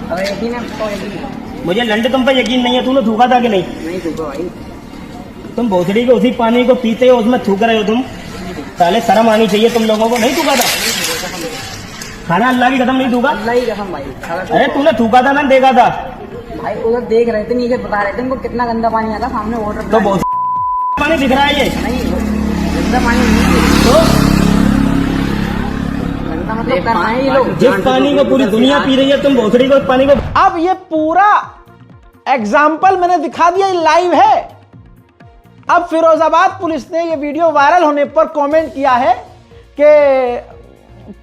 अगर यकीन है तो यकीन है।
मुझे लंड तुम पर यकीन नहीं है, तूने थूका था कि नहीं?
नहीं थूका भाई।
तुम भोसड़ी के उसी पानी को पीते हो, उसमें थूक रहे हो तुम। पहले शर्म आनी चाहिए तुम लोगों को। नहीं थूका था? खाना अल्लाह की कसम नहीं थूका?
अल्लाह की कसम भाई।
अरे तूने थूका था, मैंने देखा था
भाई। उधर देख रहे थे, नीचे बता रहे थे उनको कितना गंदा पानी आता सामने वाटर।
तो बहुत पानी दिख रहा है ये।
नहीं गंदा पानी नहीं,
तो
गंदा मतलब करना है ये लोग।
जिस पानी को पूरी दुनिया पी रही है, तुम भोसड़ी को पानी को।
अब ये पूरा एग्जाम्पल मैंने दिखा दिया, ये लाइव है। अब फिरोजाबाद पुलिस ने ये वीडियो वायरल होने पर कमेंट किया है कि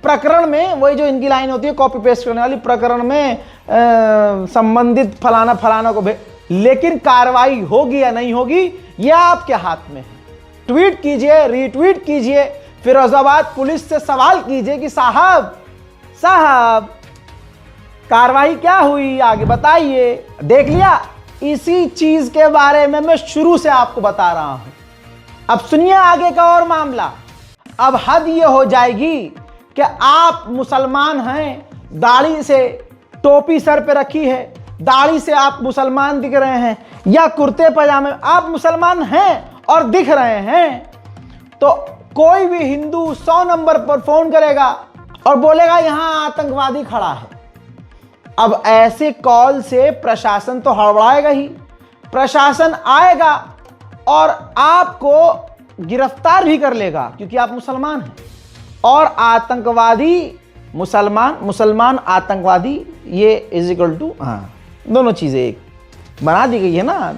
प्रकरण में, वही जो इनकी लाइन होती है कॉपी पेस्ट करने वाली, प्रकरण में संबंधित फलाना फलाना को लेकिन कार्रवाई होगी या नहीं होगी यह आपके हाथ में है। ट्वीट कीजिए, रीट्वीट कीजिए, फिरोजाबाद पुलिस से सवाल कीजिए कि साहब कार्रवाई क्या हुई, आगे बताइए। देख लिया, इसी चीज के बारे में मैं शुरू से आपको बता रहा हूं। अब सुनिए आगे का और मामला। अब हद ये हो जाएगी कि आप मुसलमान हैं, दाढ़ी से टोपी सर पे रखी है, दाढ़ी से आप मुसलमान दिख रहे हैं, या कुर्ते पजामे आप मुसलमान हैं और दिख रहे हैं, तो कोई भी हिंदू 100 नंबर पर फोन करेगा और बोलेगा यहां आतंकवादी खड़ा है। अब ऐसे कॉल से प्रशासन तो हड़बड़ाएगा ही। प्रशासन आएगा और आपको गिरफ्तार भी कर लेगा क्योंकि आप मुसलमान हैं। और आतंकवादी मुसलमान आतंकवादी, ये इज इक्वल टू, हाँ, दोनों चीजें एक बना दी गई है ना।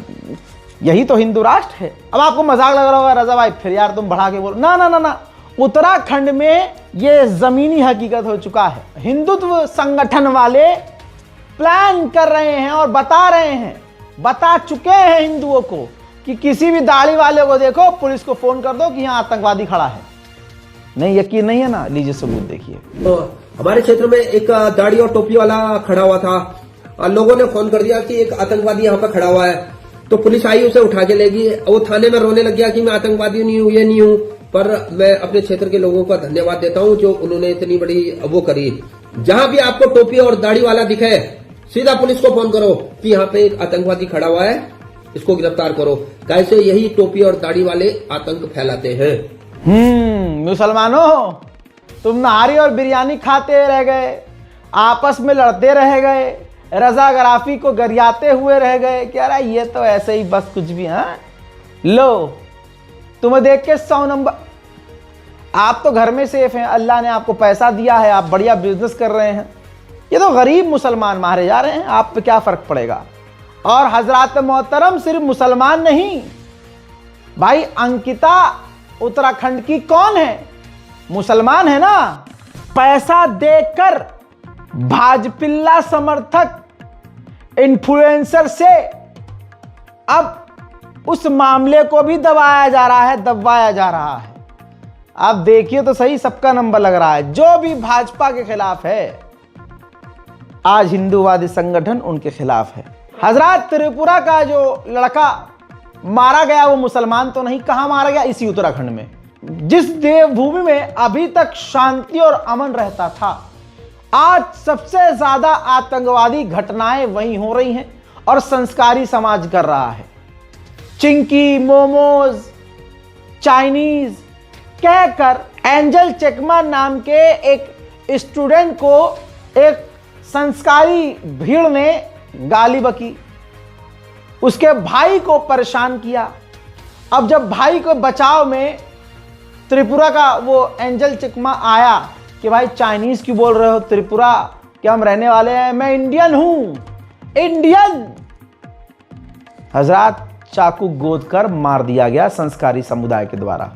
यही तो हिंदू राष्ट्र है। अब आपको मजाक लग रहा होगा, रजा भाई फिर यार तुम बढ़ा के बोलो। ना, उत्तराखंड में ये जमीनी हकीकत हो चुका है। हिंदुत्व संगठन वाले प्लान कर रहे हैं और बता चुके हैं हिंदुओं को कि किसी भी दाढ़ी वाले को देखो, पुलिस को फोन कर दो कि यहाँ आतंकवादी खड़ा है। नहीं, यकीन नहीं है ना, लीजिए सबूत देखिए।
तो हमारे क्षेत्र में एक दाढ़ी और टोपी वाला खड़ा हुआ था और लोगों ने फोन कर दिया कि एक आतंकवादी यहाँ पर खड़ा हुआ है। तो पुलिस आई, उसे उठा के ले गई। वो थाने में रोने लग गया कि मैं आतंकवादी नहीं हूँ, ये नहीं हूँ। पर मैं अपने क्षेत्र के लोगों का धन्यवाद देता हूँ जो उन्होंने इतनी बड़ी वो करी। जहां भी आपको टोपी और दाढ़ी वाला दिखे, सीधा पुलिस को फोन करो कि यहाँ पे एक आतंकवादी खड़ा हुआ है, इसको गिरफ्तार करो। कैसे यही टोपी और दाढ़ी वाले आतंक फैलाते हैं।
मुसलमानों, तुम नहारी और बिरयानी खाते रह गए, आपस में लड़ते रह गए, रजागराफी को गरियाते हुए रह गए कि अरे ये तो ऐसे ही बस कुछ भी। हाँ लो, तुम्हें देख के 100 नंबर। आप तो घर में सेफ हैं, अल्लाह ने आपको पैसा दिया है, आप बढ़िया बिजनेस कर रहे हैं। ये तो गरीब मुसलमान मारे जा रहे हैं, आप पे क्या फर्क पड़ेगा। और हजरत मोहतरम सिर्फ मुसलमान नहीं भाई, अंकिता उत्तराखंड की कौन है? मुसलमान है ना। पैसा देकर भाजपिल्ला समर्थक इन्फ्लुएंसर से अब उस मामले को भी दबाया जा रहा है। आप देखिए तो सही, सबका नंबर लग रहा है। जो भी भाजपा के खिलाफ है, आज हिंदूवादी संगठन उनके खिलाफ है। हजरत त्रिपुरा का जो लड़का मारा गया वो मुसलमान तो नहीं, कहां मारा गया? इसी उत्तराखंड में, जिस देवभूमि में अभी तक शांति और अमन रहता था। आज सबसे ज्यादा आतंकवादी घटनाएं वहीं हो रही हैं और संस्कारी समाज कर रहा है। चिंकी, मोमोज, चाइनीज कहकर एंजल चकमा नाम के एक स्टूडेंट को एक संस्कारी भीड़ ने गाली बकी, उसके भाई को परेशान किया। अब जब भाई को बचाव में त्रिपुरा का वो एंजल चकमा आया कि भाई चाइनीज क्यों बोल रहे हो, त्रिपुरा के हम रहने वाले हैं, मैं इंडियन हूं, इंडियन। हजरत चाकू गोद कर मार दिया गया संस्कारी समुदाय के द्वारा।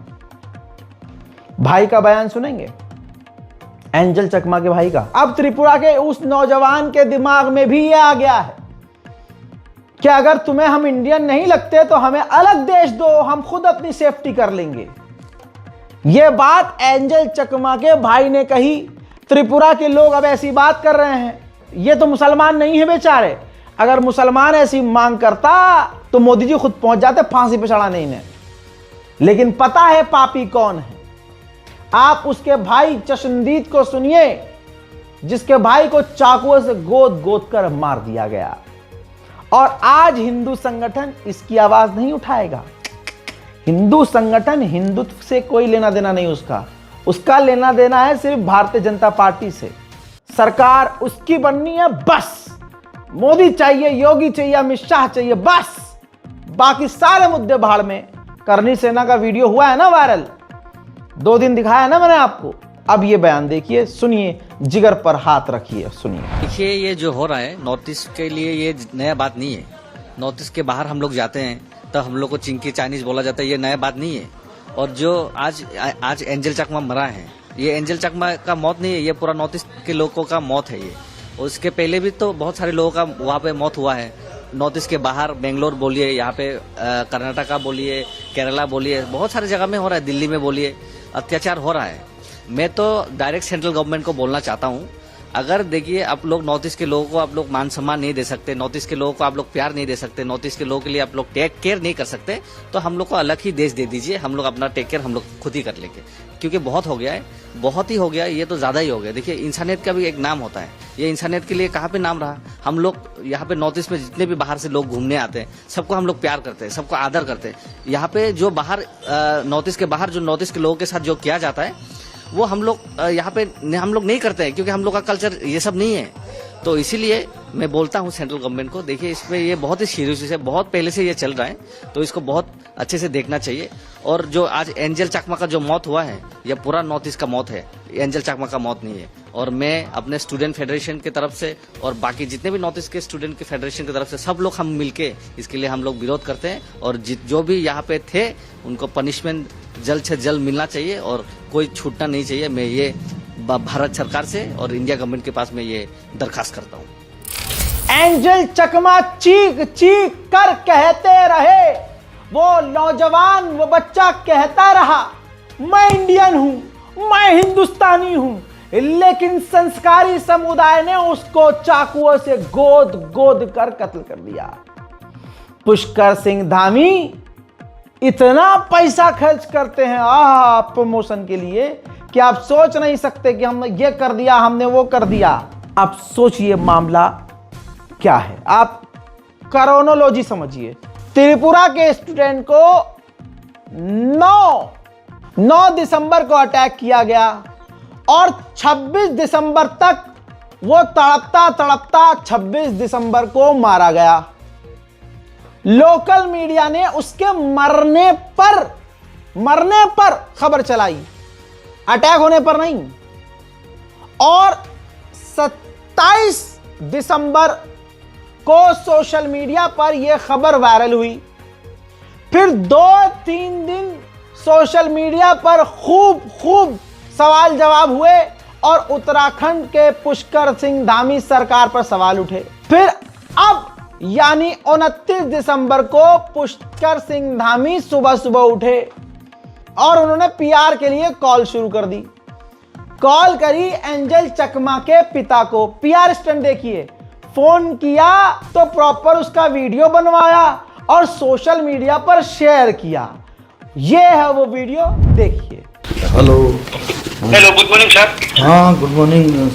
भाई का बयान सुनेंगे, एंजल चकमा के भाई का। अब त्रिपुरा के उस नौजवान के दिमाग में भी ये आ गया है कि अगर तुम्हें हम इंडियन नहीं लगते तो हमें अलग देश दो, हम खुद अपनी सेफ्टी कर लेंगे। यह बात एंजल चकमा के भाई ने कही। त्रिपुरा के लोग अब ऐसी बात कर रहे हैं, ये तो मुसलमान नहीं है बेचारे। अगर मुसलमान ऐसी मांग करता तो मोदी जी खुद पहुंच जाते फांसी पे चढ़ाने इन्हें। लेकिन पता है पापी कौन है। आप उसके भाई चशनदीद को सुनिए, जिसके भाई को चाकुओं से गोद गोद कर मार दिया गया। और आज हिंदू संगठन इसकी आवाज नहीं उठाएगा। हिंदू संगठन, हिंदुत्व से कोई लेना देना नहीं उसका लेना देना है सिर्फ भारतीय जनता पार्टी से। सरकार उसकी बननी है बस। मोदी चाहिए, योगी चाहिए, अमित शाह चाहिए, बस। बाकी सारे मुद्दे भाड़ में। करनी सेना का वीडियो हुआ है ना वायरल, 2 दिन दिखाया है ना मैंने आपको। अब ये बयान देखिए, सुनिए, जिगर पर हाथ रखिए, सुनिए।
देखिए, ये जो हो रहा है नॉर्थ ईस्ट के लिए ये नया बात नहीं है। नॉर्थ ईस्ट के बाहर हम लोग जाते हैं तो हम लोग को चिंकी चाइनीज बोला जाता है, ये नया बात नहीं है। और जो आज एंजल चकमा मरा है, ये एंजल चकमा का मौत नहीं है, ये पूरा नॉर्थ ईस्ट के लोगों का मौत है ये। और उसके पहले भी तो बहुत सारे लोगों का वहाँ पे मौत हुआ है। नॉर्थ ईस्ट के बाहर बेंगलोर बोलिए, यहाँ पे कर्नाटका बोलिए, केरला बोलिए, बहुत सारी जगह में हो रहा है, दिल्ली में बोलिए, अत्याचार हो रहा है। मैं तो डायरेक्ट सेंट्रल गवर्नमेंट को बोलना चाहता हूँ, अगर देखिए आप लोग नॉर्थ ईस्ट के लोगों को आप लोग मान सम्मान नहीं दे सकते, नॉर्थ ईस्ट के लोगों को आप लोग प्यार नहीं दे सकते, नॉर्थ ईस्ट के लोगों के लिए आप लोग टेक केयर नहीं कर सकते, तो हम लोग को अलग ही देश दे दीजिए। हम लोग अपना टेक केयर हम लोग खुद ही कर लेंगे, क्योंकि बहुत हो गया है, बहुत ही हो गया, ये तो ज्यादा ही हो गया। देखिए, इंसानियत का भी एक नाम होता है, ये इंसानियत के लिए कहाँ पे नाम रहा। हम लोग यहाँ पे नॉर्थ ईस्ट में जितने भी बाहर से लोग घूमने आते हैं, सबको हम लोग प्यार करते हैं, सबको आदर करते हैं। यहाँ पे जो बाहर नॉर्थ ईस्ट के बाहर जो नॉर्थ ईस्ट के लोगों के साथ जो किया जाता है, वो हम लोग यहाँ पे हम लोग नहीं करते हैं, क्योंकि हम लोग का कल्चर ये सब नहीं है। तो इसीलिए मैं बोलता हूँ सेंट्रल गवर्नमेंट को, देखिए इसमें ये बहुत ही सीरियस है, बहुत पहले से ये चल रहा है, तो इसको बहुत अच्छे से देखना चाहिए। और जो आज एंजल चकमा का जो मौत हुआ है, ये पूरा नॉर्थ ईस्ट का मौत है, एंजल चकमा का मौत नहीं है। और मैं अपने स्टूडेंट फेडरेशन की तरफ से और बाकी जितने भी नॉर्थ ईस्ट के स्टूडेंट के फेडरेशन की तरफ से सब लोग हम मिलके इसके लिए हम लोग विरोध करते हैं। और जो भी यहाँ पे थे उनको पनिशमेंट जल्द से जल्द मिलना चाहिए और कोई छूटना नहीं चाहिए। मैं ये भारत सरकार से और इंडिया गवर्नमेंट के पास मैं ये दरखास्त करता हूँ।
एंजल चकमा चीख चीख कर कहते रहे, वो नौजवान, वो बच्चा कहता रहा, मैं इंडियन हूं, मैं हिंदुस्तानी हूं। लेकिन संस्कारी समुदाय ने उसको चाकुओं से गोद गोद कर कत्ल कर दिया। पुष्कर सिंह धामी इतना पैसा खर्च करते हैं प्रमोशन के लिए कि आप सोच नहीं सकते कि हमने ये कर दिया, हमने वो कर दिया। आप सोचिए मामला क्या है, आप क्रोनोलॉजी समझिए। त्रिपुरा के स्टूडेंट को 9 दिसंबर को अटैक किया गया और 26 दिसंबर तक वो तड़पता तड़पता 26 दिसंबर को मारा गया। लोकल मीडिया ने उसके मरने पर खबर चलाई, अटैक होने पर नहीं। और 27 दिसंबर को सोशल मीडिया पर यह खबर वायरल हुई। फिर 2-3 दिन सोशल मीडिया पर खूब सवाल जवाब हुए और उत्तराखंड के पुष्कर सिंह धामी सरकार पर सवाल उठे। फिर अब यानी 29 दिसंबर को पुष्कर सिंह धामी सुबह उठे और उन्होंने पीआर के लिए कॉल शुरू कर दी। कॉल करी एंजल चकमा के पिता को। पीआर स्टंट देखिए, फोन किया तो प्रॉपर उसका वीडियो बनवाया और सोशल मीडिया पर शेयर किया। यह है वो वीडियो, देखिए।
Hello
good morning sir.
हाँ गुड मॉर्निंग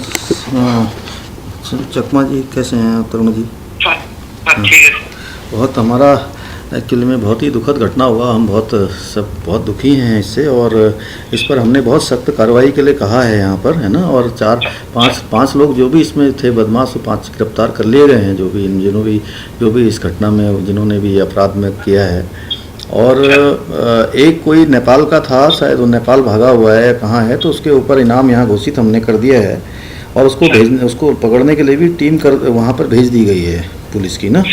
चकमा जी, कैसे हैं तरुण जी?
ठीक है।
बहुत हमारा एक्चुअली में बहुत ही दुखद घटना हुआ। हम बहुत दुखी हैं इससे, और इस पर हमने बहुत सख्त कार्रवाई के लिए कहा है यहाँ पर, है ना। और 4-5 लोग जो भी इसमें थे बदमाश, 5 गिरफ्तार कर लिए गए हैं, जो भी इस घटना में जिन्होंने भी अपराध में किया है। और एक कोई नेपाल का था, शायद वो नेपाल भागा हुआ है, कहाँ है, तो उसके ऊपर इनाम यहाँ घोषित हमने कर दिया है और उसको पकड़ने के लिए भी टीम वहाँ पर भेज दी गई है पुलिस की ना।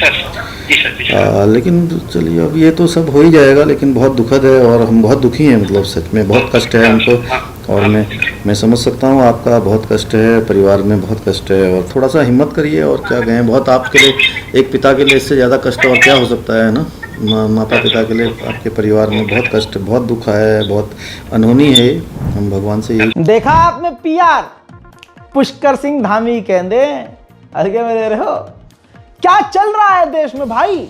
लेकिन चलिए अब ये तो सब हो ही जाएगा, लेकिन बहुत दुखद है और हम बहुत दुखी हैं, मतलब सच में बहुत कष्ट है हमको। और मैं समझ सकता हूँ आपका बहुत कष्ट है, परिवार में बहुत कष्ट है, और थोड़ा सा हिम्मत करिए। और क्या कहें, बहुत आपके लिए, एक पिता के लिए इससे ज़्यादा कष्ट और क्या हो सकता है ना। माता पिता के लिए आपके परिवार में बहुत कष्ट, बहुत दुख है, बहुत अनहोनी है। हम भगवान से यही।
देखा आपने पीआर पुष्कर सिंह धामी कहते हल्के में ले रहे हो। क्या चल रहा है देश में भाई?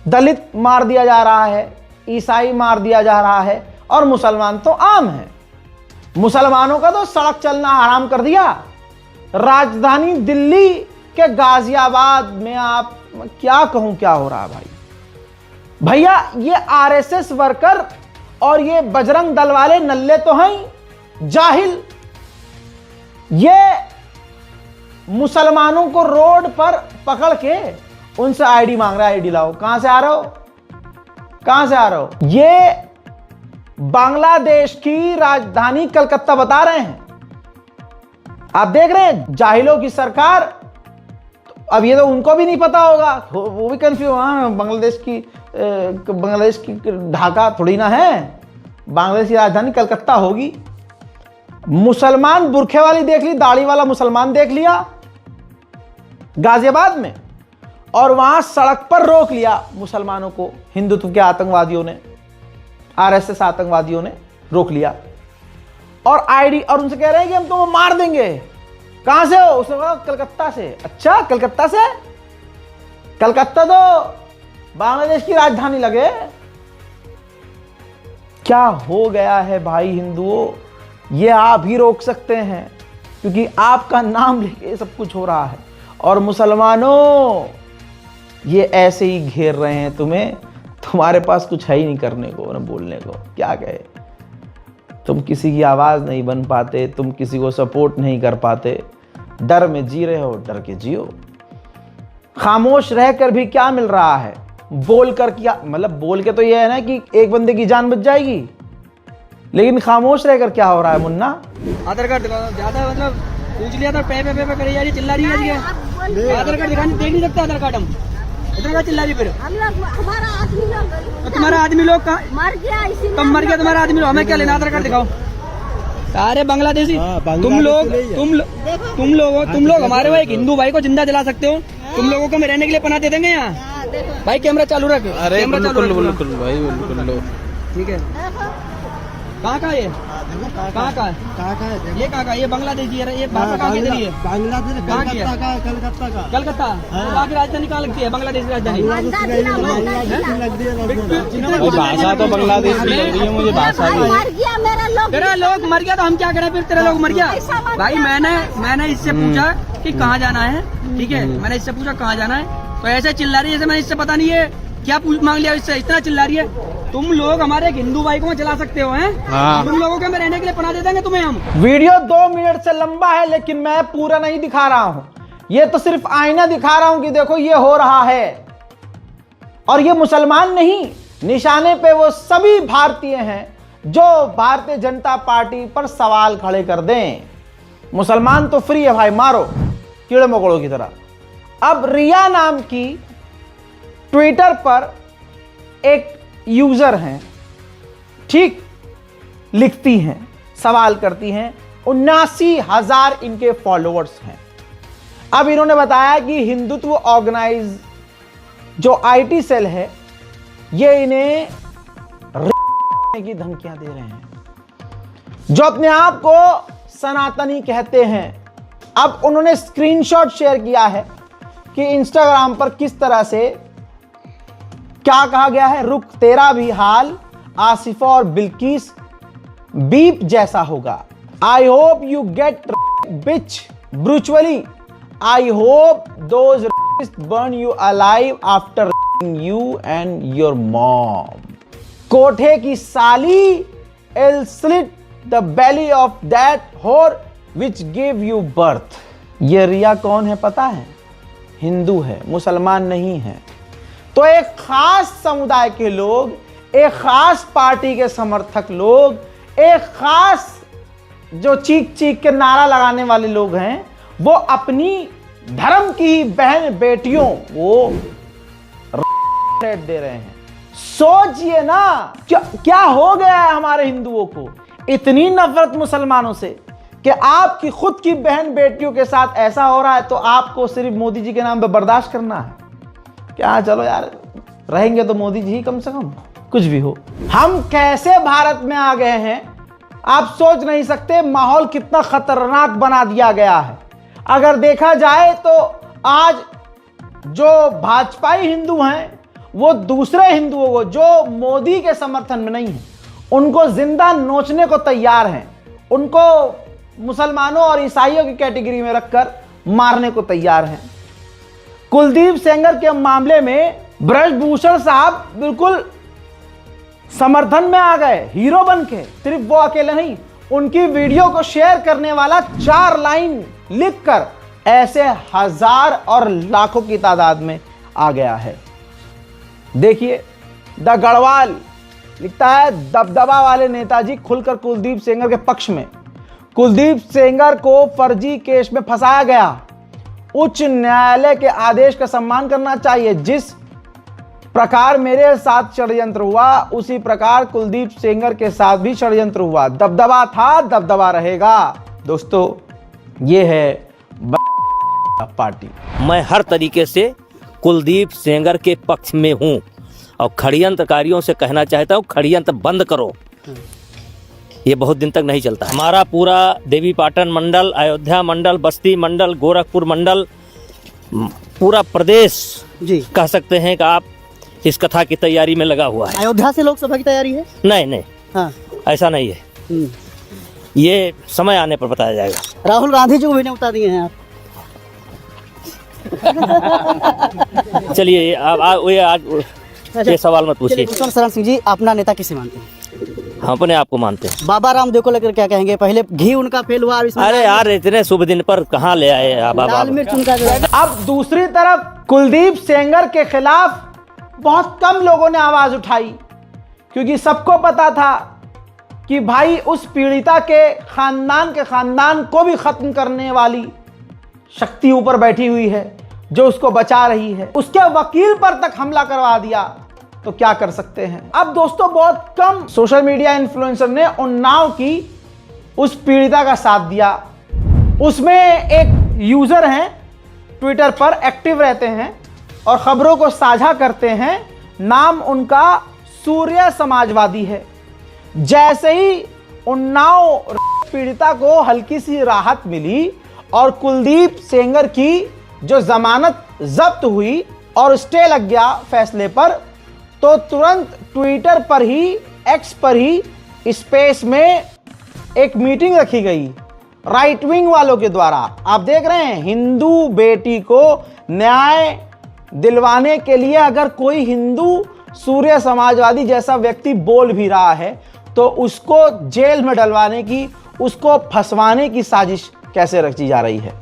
दलित मार दिया जा रहा है, ईसाई मार दिया जा रहा है, और मुसलमान तो आम है। मुसलमानों का तो सड़क चलना हराम कर दिया। राजधानी दिल्ली के गाजियाबाद में आप क्या कहूं क्या हो रहा है भाई। भैया ये आरएसएस वर्कर और ये बजरंग दल वाले नल्ले तो हैं जाहिल। ये मुसलमानों को रोड पर पकड़ के उनसे आईडी मांग रहा है, आईडी लाओ। कहां से आ रहे हो, कहां से आ रहे हो? ये बांग्लादेश की राजधानी कलकत्ता बता रहे हैं। आप देख रहे हैं जाहिलों की सरकार। अब ये तो उनको भी नहीं पता होगा, वो भी कंफ्यूज। हाँ बांग्लादेश की ढाका थोड़ी ना है, बांग्लादेश की राजधानी कलकत्ता होगी। मुसलमान बुरखे वाली देख ली, दाढ़ी वाला मुसलमान देख लिया गाजियाबाद में, और वहां सड़क पर रोक लिया मुसलमानों को। हिंदुत्व के आतंकवादियों ने, आरएसएस आतंकवादियों ने रोक लिया और आईडी, और उनसे कह रहे हैं कि हम तुम्हें मार देंगे। कहां से हो? उसने कहा कलकत्ता से। अच्छा कलकत्ता से? कलकत्ता तो बांग्लादेश की राजधानी लगे। क्या हो गया है भाई हिंदुओं? ये आप ही रोक सकते हैं, क्योंकि आपका नाम लेके सब कुछ हो रहा है। और मुसलमानों ये ऐसे ही घेर रहे हैं तुम्हें, तुम्हारे पास कुछ है ही नहीं करने को, ना बोलने को। क्या कहे, तुम किसी की आवाज़ नहीं बन पाते, तुम किसी को सपोर्ट नहीं कर पाते, डर में जी रहे हो, डर के जियो। खामोश रहकर भी क्या मिल रहा है, बोल कर क्या, मतलब बोल के तो ये है ना कि एक बंदे की जान बच जाएगी, लेकिन खामोश रहकर क्या हो रहा है मुन्ना?
आधार कार्ड ज्यादा मतलब पूछ लिया था, पे करी जा रही, चिल्ला रही है। आधार कार्ड दिखाने देख नहीं सकता, आधार कार्ड हम इधर का चिल्ला रही। फिर तुम्हारा आदमी लोग कहाँ मर गया? कब मर गया तुम्हारा आदमी लोग? हमें क्या लेना, आधार कार्ड दिखाओ। सारे बांग्लादेशी तुम लोग हमारे भाई एक हिंदू भाई को जिंदा जला सकते हो। तुम लोगों को मैं रहने के लिए पनाह दे देंगे यहाँ। भाई कैमरा चालू रख।
अरे बिल्कुल भाई बिल्कुल।
ठीक है, कहाँ का ये? कहाँ का ये? कहाँ का ये? बांग्लादेशी है। ये भाषा कहाँ की है? बांग्लादेश कहाँ की है? कलकत्ता। वहाँ की राजधानी कहाँ लगती है? बांग्लादेश की राजधानी।
भाषा तो बांग्लादेश की लग रही है मुझे, भाषा भी।
तेरा लोग मर गया तो हम क्या करें? फिर तेरा लोग मर गया। भाई मैंने इससे पूछा कि कहाँ जाना है, ठीक है, मैंने इससे पूछा कहाँ जाना है, तो ऐसे चिल्ला रही है जैसे मैंने इससे पता नहीं है क्या मांग लिया, इससे इतना चिल्ला रही है। तुम लोग हमारे एक हिंदू भाई को जला सकते हो हैं? हाँ। तुम लोगों के में रहने के लिए पना दे देंगे तुम्हें हम।
वीडियो 2 मिनट से लंबा है, लेकिन मैं पूरा नहीं दिखा रहा हूं। ये तो सिर्फ आईना दिखा रहा हूं कि देखो ये हो रहा है। और ये मुसलमान नहीं, निशाने पे वो सभी भारतीय हैं जो भारतीय जनता पार्टी पर सवाल खड़े कर दें। मुसलमान तो फ्री है भाई, मारो कीड़े मकोड़ों की तरह। अब रिया नाम की ट्विटर पर एक यूजर हैं, ठीक, लिखती हैं, सवाल करती हैं, 79,000 इनके फॉलोअर्स हैं। अब इन्होंने बताया कि हिंदुत्व ऑर्गेनाइज जो आईटी सेल है ये इन्हें की धमकियां दे रहे हैं, जो अपने आप को सनातनी कहते हैं। अब उन्होंने स्क्रीनशॉट शेयर किया है कि इंस्टाग्राम पर किस तरह से क्या कहा गया है, रुक तेरा भी हाल आसिफा और बिल्किस बीप जैसा होगा। I hope you get beat brutally, I hope those burn you alive after you and your mom. कोठे की साली, I'll slit the belly of that whore which gave you birth. ये रिया कौन है पता है? हिंदू है, मुसलमान नहीं है। तो एक खास समुदाय के लोग, एक खास पार्टी के समर्थक लोग, एक खास जो चीख चीख के नारा लगाने वाले लोग हैं, वो अपनी धर्म की बहन बेटियों वो दे रहे हैं। सोचिए ना क्या हो गया है हमारे हिंदुओं को, इतनी नफरत मुसलमानों से कि आपकी खुद की बहन बेटियों के साथ ऐसा हो रहा है तो आपको सिर्फ मोदी जी के नाम पे बर्दाश्त करना है क्या? चलो यार, रहेंगे तो मोदी जी ही कम से कम, कुछ भी हो। हम कैसे भारत में आ गए हैं आप सोच नहीं सकते। माहौल कितना खतरनाक बना दिया गया है। अगर देखा जाए तो आज जो भाजपाई हिंदू हैं वो दूसरे हिंदुओं को जो मोदी के समर्थन में नहीं है उनको जिंदा नोचने को तैयार हैं, उनको मुसलमानों और ईसाइयों की कैटेगरी में रखकर मारने को तैयार हैं। कुलदीप सेंगर के मामले में ब्रजभूषण साहब बिल्कुल समर्थन में आ गए, हीरो बन के। सिर्फ वो अकेले नहीं, उनकी वीडियो को शेयर करने वाला 4 लाइन लिखकर ऐसे हजार और लाखों की तादाद में आ गया है। देखिए, द गढ़वाल लिखता है, दबदबा वाले नेताजी खुलकर कुलदीप सेंगर के पक्ष में। कुलदीप सेंगर को फर्जी केस में फंसाया गया। उच्च न्यायालय के आदेश का सम्मान करना चाहिए। जिस प्रकार मेरे साथ षड्यंत्र हुआ उसी प्रकार कुलदीप सेंगर के साथ भी षड्यंत्र हुआ। दबदबा था, दबदबा रहेगा। दोस्तों, ये है पार्टी।
मैं हर तरीके से कुलदीप सेंगर के पक्ष में हूं और षड्यंत्रकारियों से कहना चाहता हूं, षड्यंत्र बंद करो। ये बहुत दिन तक नहीं चलता। हमारा पूरा देवीपाटन मंडल, अयोध्या मंडल, बस्ती मंडल, गोरखपुर मंडल, पूरा प्रदेश जी कह सकते हैं कि आप इस कथा की तैयारी में लगा हुआ है।
अयोध्या से लोकसभा की तैयारी है?
नहीं,
हाँ।
ऐसा नहीं है। ये समय आने पर बताया जाएगा।
राहुल गांधी जी को भी उतार दिए हैं आप।
चलिए, आज ये सवाल मत पूछिए।
शरण सिंह जी, अपना नेता किसे मानते हैं?
हम अपने आप को मानते हैं।
बाबा रामदेव को लेकर क्या कहेंगे? पहले घी उनका फेल हुआ।
अरे यार, इतने शुभ दिन पर कहाँ ले आए बाबा।
अब दूसरी तरफ कुलदीप सेंगर के खिलाफ बहुत कम लोगों ने आवाज उठाई, क्योंकि सबको पता था कि भाई उस पीड़िता के खानदान को भी खत्म करने वाली शक्ति ऊपर बैठी हुई है जो उसको बचा रही है। उसके वकील पर तक हमला करवा दिया, तो क्या कर सकते हैं। अब दोस्तों, बहुत कम सोशल मीडिया इन्फ्लुएंसर ने उन्नाव की उस पीड़िता का साथ दिया। उसमें एक यूजर हैं, ट्विटर पर एक्टिव रहते हैं और खबरों को साझा करते हैं। नाम उनका सूर्य समाजवादी है। जैसे ही उन्नाव पीड़िता को हल्की सी राहत मिली और कुलदीप सेंगर की जो जमानत जब्त हुई और स्टे लग गया फैसले पर, तो तुरंत ट्विटर पर ही, एक्स पर ही, स्पेस में एक मीटिंग रखी गई राइट विंग वालों के द्वारा। आप देख रहे हैं, हिंदू बेटी को न्याय दिलवाने के लिए अगर कोई हिंदू सूर्य समाजवादी जैसा व्यक्ति बोल भी रहा है तो उसको जेल में डलवाने की, उसको फंसवाने की साजिश कैसे रची जा रही है।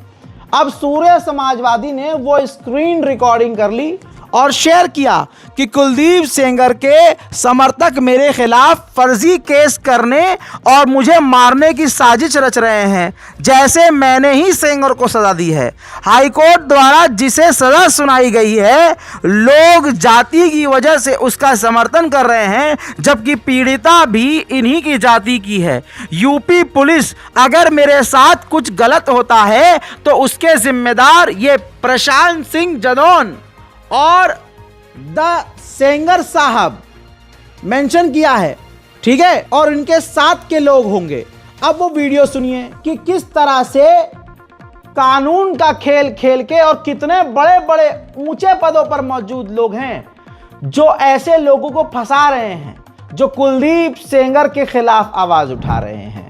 अब सूर्य समाजवादी ने वो स्क्रीन रिकॉर्डिंग कर ली और शेयर किया कि कुलदीप सेंगर के समर्थक मेरे खिलाफ फर्जी केस करने और मुझे मारने की साजिश रच रहे हैं, जैसे मैंने ही सेंगर को सजा दी है। हाईकोर्ट द्वारा जिसे सजा सुनाई गई है, लोग जाति की वजह से उसका समर्थन कर रहे हैं, जबकि पीड़िता भी इन्हीं की जाति की है। यूपी पुलिस अगर मेरे साथ कुछ गलत होता है तो उसके जिम्मेदार ये प्रशांत सिंह जदौन और द सेंगर साहब मेंशन किया है, ठीक है, और इनके साथ के लोग होंगे। अब वो वीडियो सुनिए कि किस तरह से कानून का खेल खेल के और कितने बड़े बड़े ऊंचे पदों पर मौजूद लोग हैं जो ऐसे लोगों को फंसा रहे हैं, जो कुलदीप सेंगर के खिलाफ आवाज उठा रहे हैं।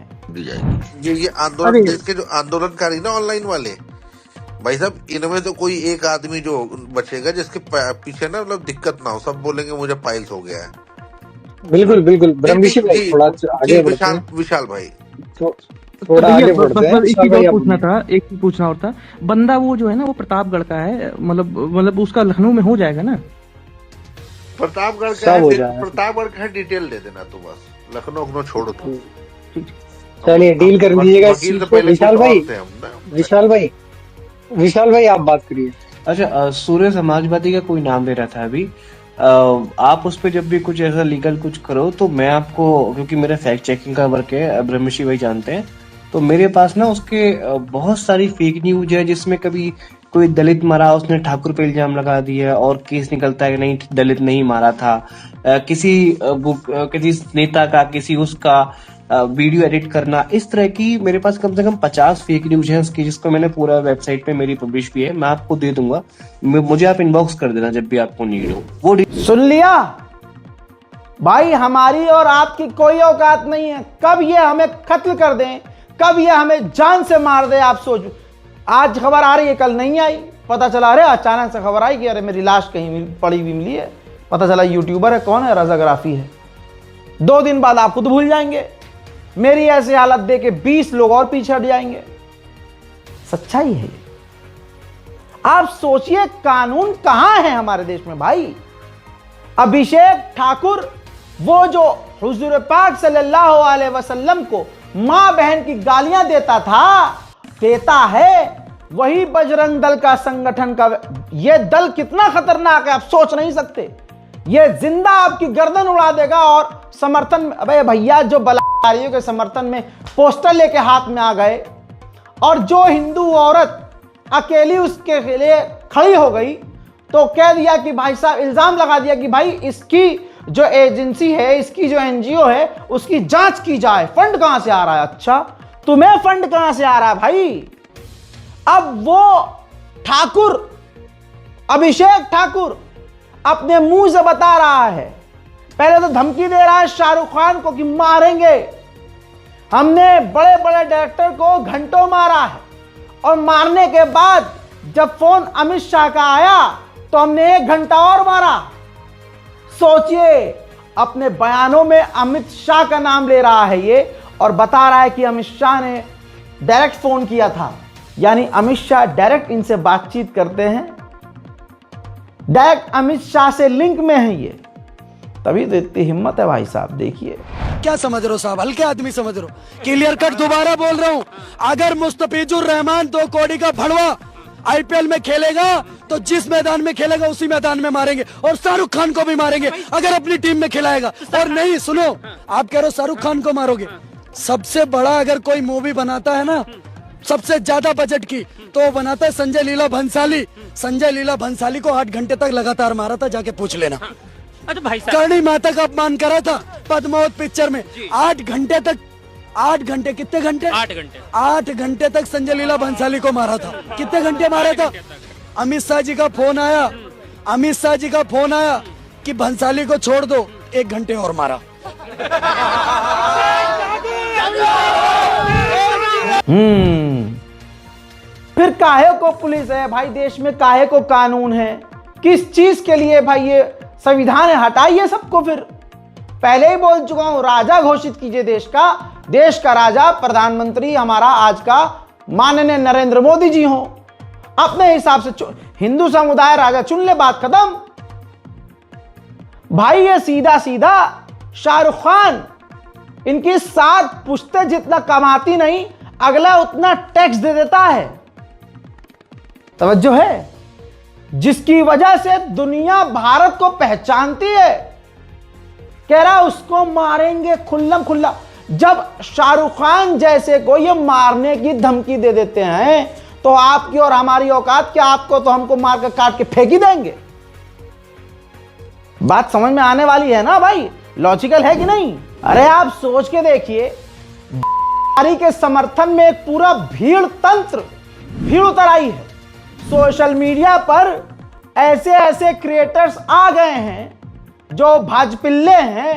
ये आंदोलन के जो आंदोलनकारी ना ऑनलाइन वाले भाई साहब, इनमें तो कोई एक आदमी जो बचेगा जिसके पीछे ना मतलब दिक्कत ना हो। सब बोलेंगे मुझे पाइल्स हो गया है।
बिल्कुल बिल्कुल ब्रह्मशी भाई थोड़ा आगे
विशाल भाई
थोड़ा आगे बढ़ते हैं।
एक चीज और पूछना था, एक चीज पूछना और था। बंदा वो जो है ना वो प्रतापगढ़ का है, मतलब उसका लखनऊ में हो जाएगा ना?
प्रतापगढ़ का है, प्रतापगढ़ का डिटेल दे देना तो बस, लखनऊ छोड़ो तो।
चलिए डील कर लीजिएगा विशाल भाई आप बात करिए।
अच्छा, सूर्य समाजवादी का कोई नाम ले रहा था अभी। आप उस पर जब भी कुछ ऐसा लीगल कुछ करो तो मैं आपको, क्योंकि मेरा फैक्ट चेकिंग का वर्क है, ब्रह्मशी भाई जानते हैं, तो मेरे पास ना उसके बहुत सारी फेक न्यूज है जिसमें कभी कोई दलित मरा, उसने ठाकुर पे इल्जाम लगा दिया और केस निकलता है कि नहीं दलित नहीं मारा था। किसी नेता का, किसी उसका वीडियो एडिट करना, इस तरह की मेरे पास कम से कम 50 फेक न्यूज है उसकी, जिसको मैंने पूरा वेबसाइट पे मेरी पब्लिश भी है। मैं आपको दे दूंगा, मुझे आप इनबॉक्स कर देना जब भी आपको नीड हो। वो
सुन लिया भाई, हमारी और आपकी कोई औकात नहीं है। कब ये हमें कत्ल कर दें, कब ये हमें जान से मार दे, आप सोचो। आज खबर आ रही है, कल नहीं आई, पता चला अरे अचानक से खबर आई कि अरे मेरी लाश कहीं पड़ी हुई मिली है, पता चला यूट्यूबर है, कौन है, रजाग्राफी है। 2 दिन बाद आप खुद भूल जाएंगे। मेरी ऐसी हालत देख के 20 लोग और पीछे हट जाएंगे। सच्चाई है। आप सोचिए कानून कहां है हमारे देश में भाई। अभिषेक ठाकुर, वो जो हुजूर पाक सल्लल्लाहु अलैहि वसल्लम को मां बहन की गालियां देता है, वही बजरंग दल का संगठन का ये दल कितना खतरनाक है आप सोच नहीं सकते। ये जिंदा आपकी गर्दन उड़ा देगा। और समर्थन में, अबे भैया, जो बलात्कारियों के समर्थन में पोस्टर लेके हाथ में आ गए और जो हिंदू औरत अकेली उसके लिए खड़ी हो गई, तो कह दिया कि भाई साहब, इल्जाम लगा दिया कि भाई इसकी जो एजेंसी है, इसकी जो एनजीओ है, उसकी जांच की जाए, फंड कहां से आ रहा है। अच्छा, तुम्हें फंड कहां से आ रहा है भाई। अब वो ठाकुर, अभिषेक ठाकुर अपने मुंह से बता रहा है, पहले तो धमकी दे रहा है शाहरुख खान को कि मारेंगे, हमने बड़े बड़े डायरेक्टर को घंटों मारा है, और मारने के बाद जब फोन अमित शाह का आया तो हमने 1 घंटा और मारा। सोचिए, अपने बयानों में अमित शाह का नाम ले रहा है ये, और बता रहा है कि अमित शाह ने डायरेक्ट फोन किया था। यानी अमित शाह डायरेक्ट इनसे बातचीत करते हैं, डायरेक्ट अमित शाह से लिंक में है ये। तभी तो इतनी हिम्मत है भाई साहब। देखिए
क्या समझ रहे हो साहब, हल्के आदमी समझ रहे हो। क्लियर कट दोबारा बोल रहा हूँ, अगर मुस्तफिजुर रहमान 2 कौड़ी का भड़वा आईपीएल में खेलेगा तो जिस मैदान में खेलेगा उसी मैदान में मारेंगे, और शाहरुख खान को भी मारेंगे अगर अपनी टीम में खिलाएगा। और नहीं, सुनो, आप कह रहे हो शाहरुख खान को मारोगे। सबसे बड़ा अगर कोई मूवी बनाता है ना, सबसे ज्यादा बजट की, तो वो बनाता है संजय लीला भंसाली। संजय लीला भंसाली को 8 घंटे तक लगातार मारा था, जाके पूछ लेना। करणी माता का अपमान करा था पद्मावत पिक्चर में। 8 घंटे तक, 8 घंटे, कितने घंटे? 8 घंटे तक संजय लीला भंसाली को मारा था। कितने घंटे मारा था? अमित शाह जी का फोन आया, अमित शाह जी का फोन आया कि भंसाली को छोड़ दो, 1 घंटे और मारा।
फिर काहे को पुलिस है भाई देश में, काहे को कानून है, किस चीज के लिए भाई ये संविधान है? हटाइए सबको। फिर पहले ही बोल चुका हूं, राजा घोषित कीजिए देश का राजा प्रधानमंत्री हमारा आज का माननीय नरेंद्र मोदी जी हो। अपने हिसाब से हिंदू समुदाय राजा चुन ले, बात खत्म। भाई ये सीधा सीधा शाहरुख खान इनकी 7 पुश्तें जितना कमाती नहीं, अगला उतना टैक्स दे देता है। तवज्जो है, जिसकी वजह से दुनिया भारत को पहचानती है। कह रहा उसको मारेंगे खुल्लम खुल्ला। जब शाहरुख खान जैसे को ये मारने की धमकी दे देते हैं तो आपकी और हमारी औकात क्या? आपको तो हमको मार कर काट के फेंक ही देंगे। बात समझ में आने वाली है ना भाई? लॉजिकल है कि नहीं? अरे आप सोच के देखिए, के समर्थन में एक पूरा भीड़ उतर आई है। सोशल मीडिया पर ऐसे ऐसे क्रिएटर्स आ गए हैं जो भाजपिल्ले हैं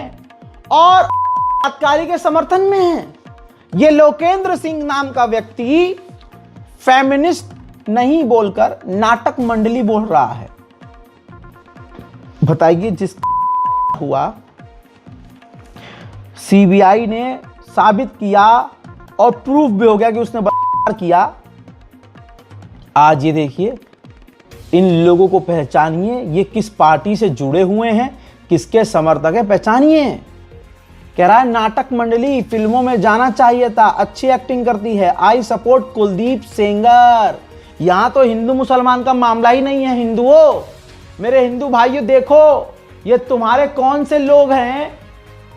और बलात्कारी के समर्थन में हैं। ये लोकेंद्र सिंह नाम का व्यक्ति फेमिनिस्ट नहीं बोलकर नाटक मंडली बोल रहा है। बताइए, जिस हुआ सीबीआई ने साबित किया और प्रूफ भी हो गया कि उसने बलात्कार किया। आज ये देखिए, इन लोगों को पहचानिए, ये किस पार्टी से जुड़े हुए हैं, किसके समर्थक है, पहचानिए। कह रहा है नाटक मंडली, फिल्मों में जाना चाहिए था, अच्छी एक्टिंग करती है, आई सपोर्ट कुलदीप सेंगर। यहां तो हिंदू मुसलमान का मामला ही नहीं है। हिंदुओं, मेरे हिंदू भाइयों, देखो ये तुम्हारे कौन से लोग हैं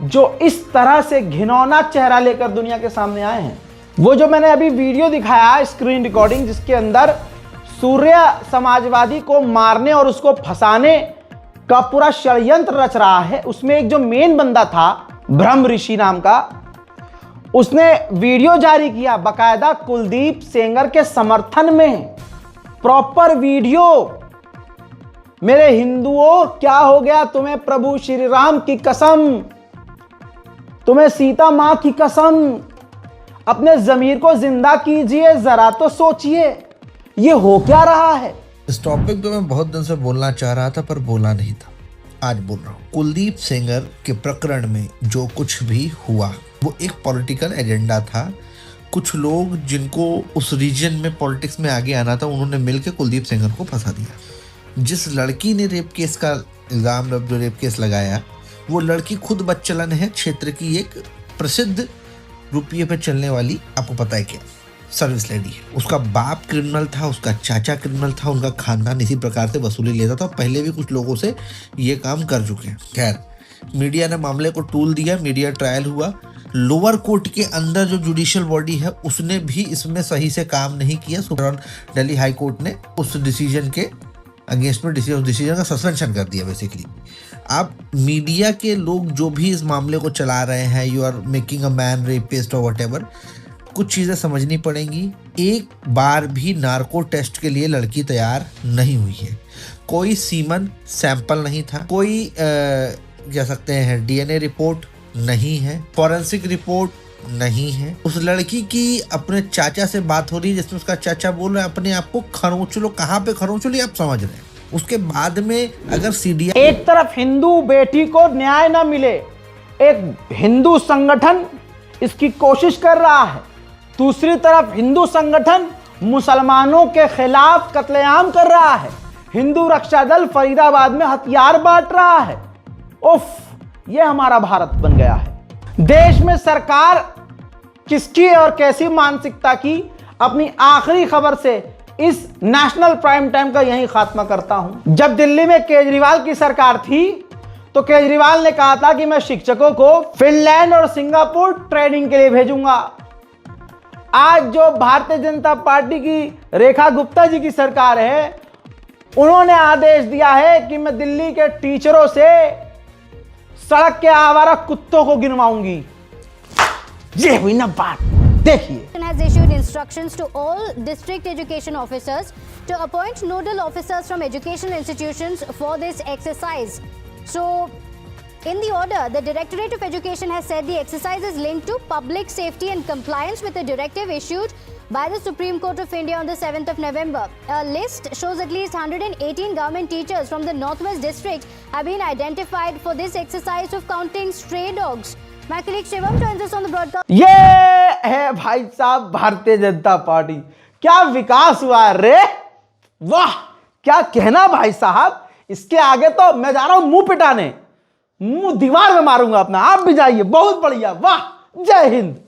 जो इस तरह से घिनौना चेहरा लेकर दुनिया के सामने आए हैं। वो जो मैंने अभी वीडियो दिखाया, स्क्रीन रिकॉर्डिंग, जिसके अंदर सूर्य समाजवादी को मारने और उसको फंसाने का पूरा षड्यंत्र रच रहा है, उसमें एक जो मेन बंदा था ब्रह्म ऋषि नाम का, उसने वीडियो जारी किया बकायदा कुलदीप सेंगर के समर्थन में, प्रॉपर वीडियो। मेरे हिंदुओं, क्या हो गया तुम्हें? प्रभु श्री राम की कसम, तुम्हें सीता मां की कसम, अपने जमीर को जिंदा कीजिए, जरा तो सोचिए ये हो क्या रहा है।
इस टॉपिक पे मैं बहुत दिन से बोलना चाह रहा था पर बोला नहीं था, आज बोल रहा हूँ। कुलदीप सेंगर के प्रकरण में जो कुछ भी हुआ वो एक पॉलिटिकल एजेंडा था। कुछ लोग जिनको उस रीजन में पॉलिटिक्स में आगे आना था, उन्होंने मिलकर कुलदीप सेंगर को फंसा दिया। जिस लड़की ने रेप केस का इल्जाम, जो रेप केस लगाया, वो लड़की खुद बदचलन है, क्षेत्र की एक प्रसिद्ध रुपये पे चलने वाली, आपको पता है क्या, सर्विस लेडी है। उसका बाप क्रिमिनल था, उसका चाचा क्रिमिनल था, उनका खानदान इसी प्रकार से वसूली लेता था। पहले भी कुछ लोगों से ये काम कर चुके हैं। खैर, मीडिया ने मामले को टूल दिया, मीडिया ट्रायल हुआ। लोअर कोर्ट के अंदर जो जुडिशियल बॉडी है उसने भी इसमें सही से काम नहीं किया। सुप्रीम दिल्ली हाई कोर्ट ने उस डिसीजन के अगेंस्ट में डिसीजन का सस्पेंशन कर दिया बेसिकली। अब मीडिया के लोग जो भी इस मामले को चला रहे हैं, you are making a man rapist और व्हाटएवर, कुछ चीज़ें समझनी पड़ेंगी। एक बार भी नार्को टेस्ट के लिए लड़की तैयार नहीं हुई है। कोई सीमन सैंपल नहीं था, कोई कह सकते हैं डीएनए रिपोर्ट नहीं है, फॉरेंसिक रिपोर्ट नहीं है। उस लड़की की अपने चाचा से बात हो रही है, जिसमें उसका चाचा बोल रहा है अपने आप को खरोंच लो। कहाँ पे खरोंच लो, आप समझ रहे हैं। उसके बाद में अगर सीडीआई, एक
तरफ हिंदू बेटी को न्याय ना मिले, एक हिंदू संगठन इसकी कोशिश कर रहा है, दूसरी तरफ हिंदू संगठन मुसलमानों के खिलाफ कत्लेआम कर रहा है। हिंदू रक्षा दल फरीदाबाद में हथियार बांट रहा है। उफ, ये हमारा भारत बन गया है। देश में सरकार किसकी और कैसी मानसिकता की, अपनी आखिरी खबर से इस नेशनल प्राइम टाइम का यही खात्मा करता हूं। जब दिल्ली में केजरीवाल की सरकार थी तो केजरीवाल ने कहा था कि मैं शिक्षकों को फिनलैंड और सिंगापुर ट्रेनिंग के लिए भेजूंगा। आज जो भारतीय जनता पार्टी की रेखा गुप्ता जी की सरकार है, उन्होंने आदेश दिया है कि मैं दिल्ली के टीचरों से सड़क के आवारा कुत्तों को गिनवाऊंगी। ये हुई ना बात। देखिए,
has issued instructions to all district education officers to appoint nodal officers from educational institutions for this exercise. So, in the order, the Directorate of Education has said the exercise is linked to public safety and compliance with a directive issued by the Supreme Court of India on the 7th of November. A list shows at least 118 government teachers from the Northwest District have been identified for this exercise of counting stray dogs. My colleague Shivam joins us on the broadcast.
ये है भाई साहब Bharatiya Janata party. क्या विकास हुआ रे, वाह क्या कहना भाई साहब। इसके आगे तो मैं जा रहा हूं मुंह पिटाने। मुंह दीवार में मारूंगा अपना। आप भी जाइए, बहुत बढ़िया, वाह, जय हिंद।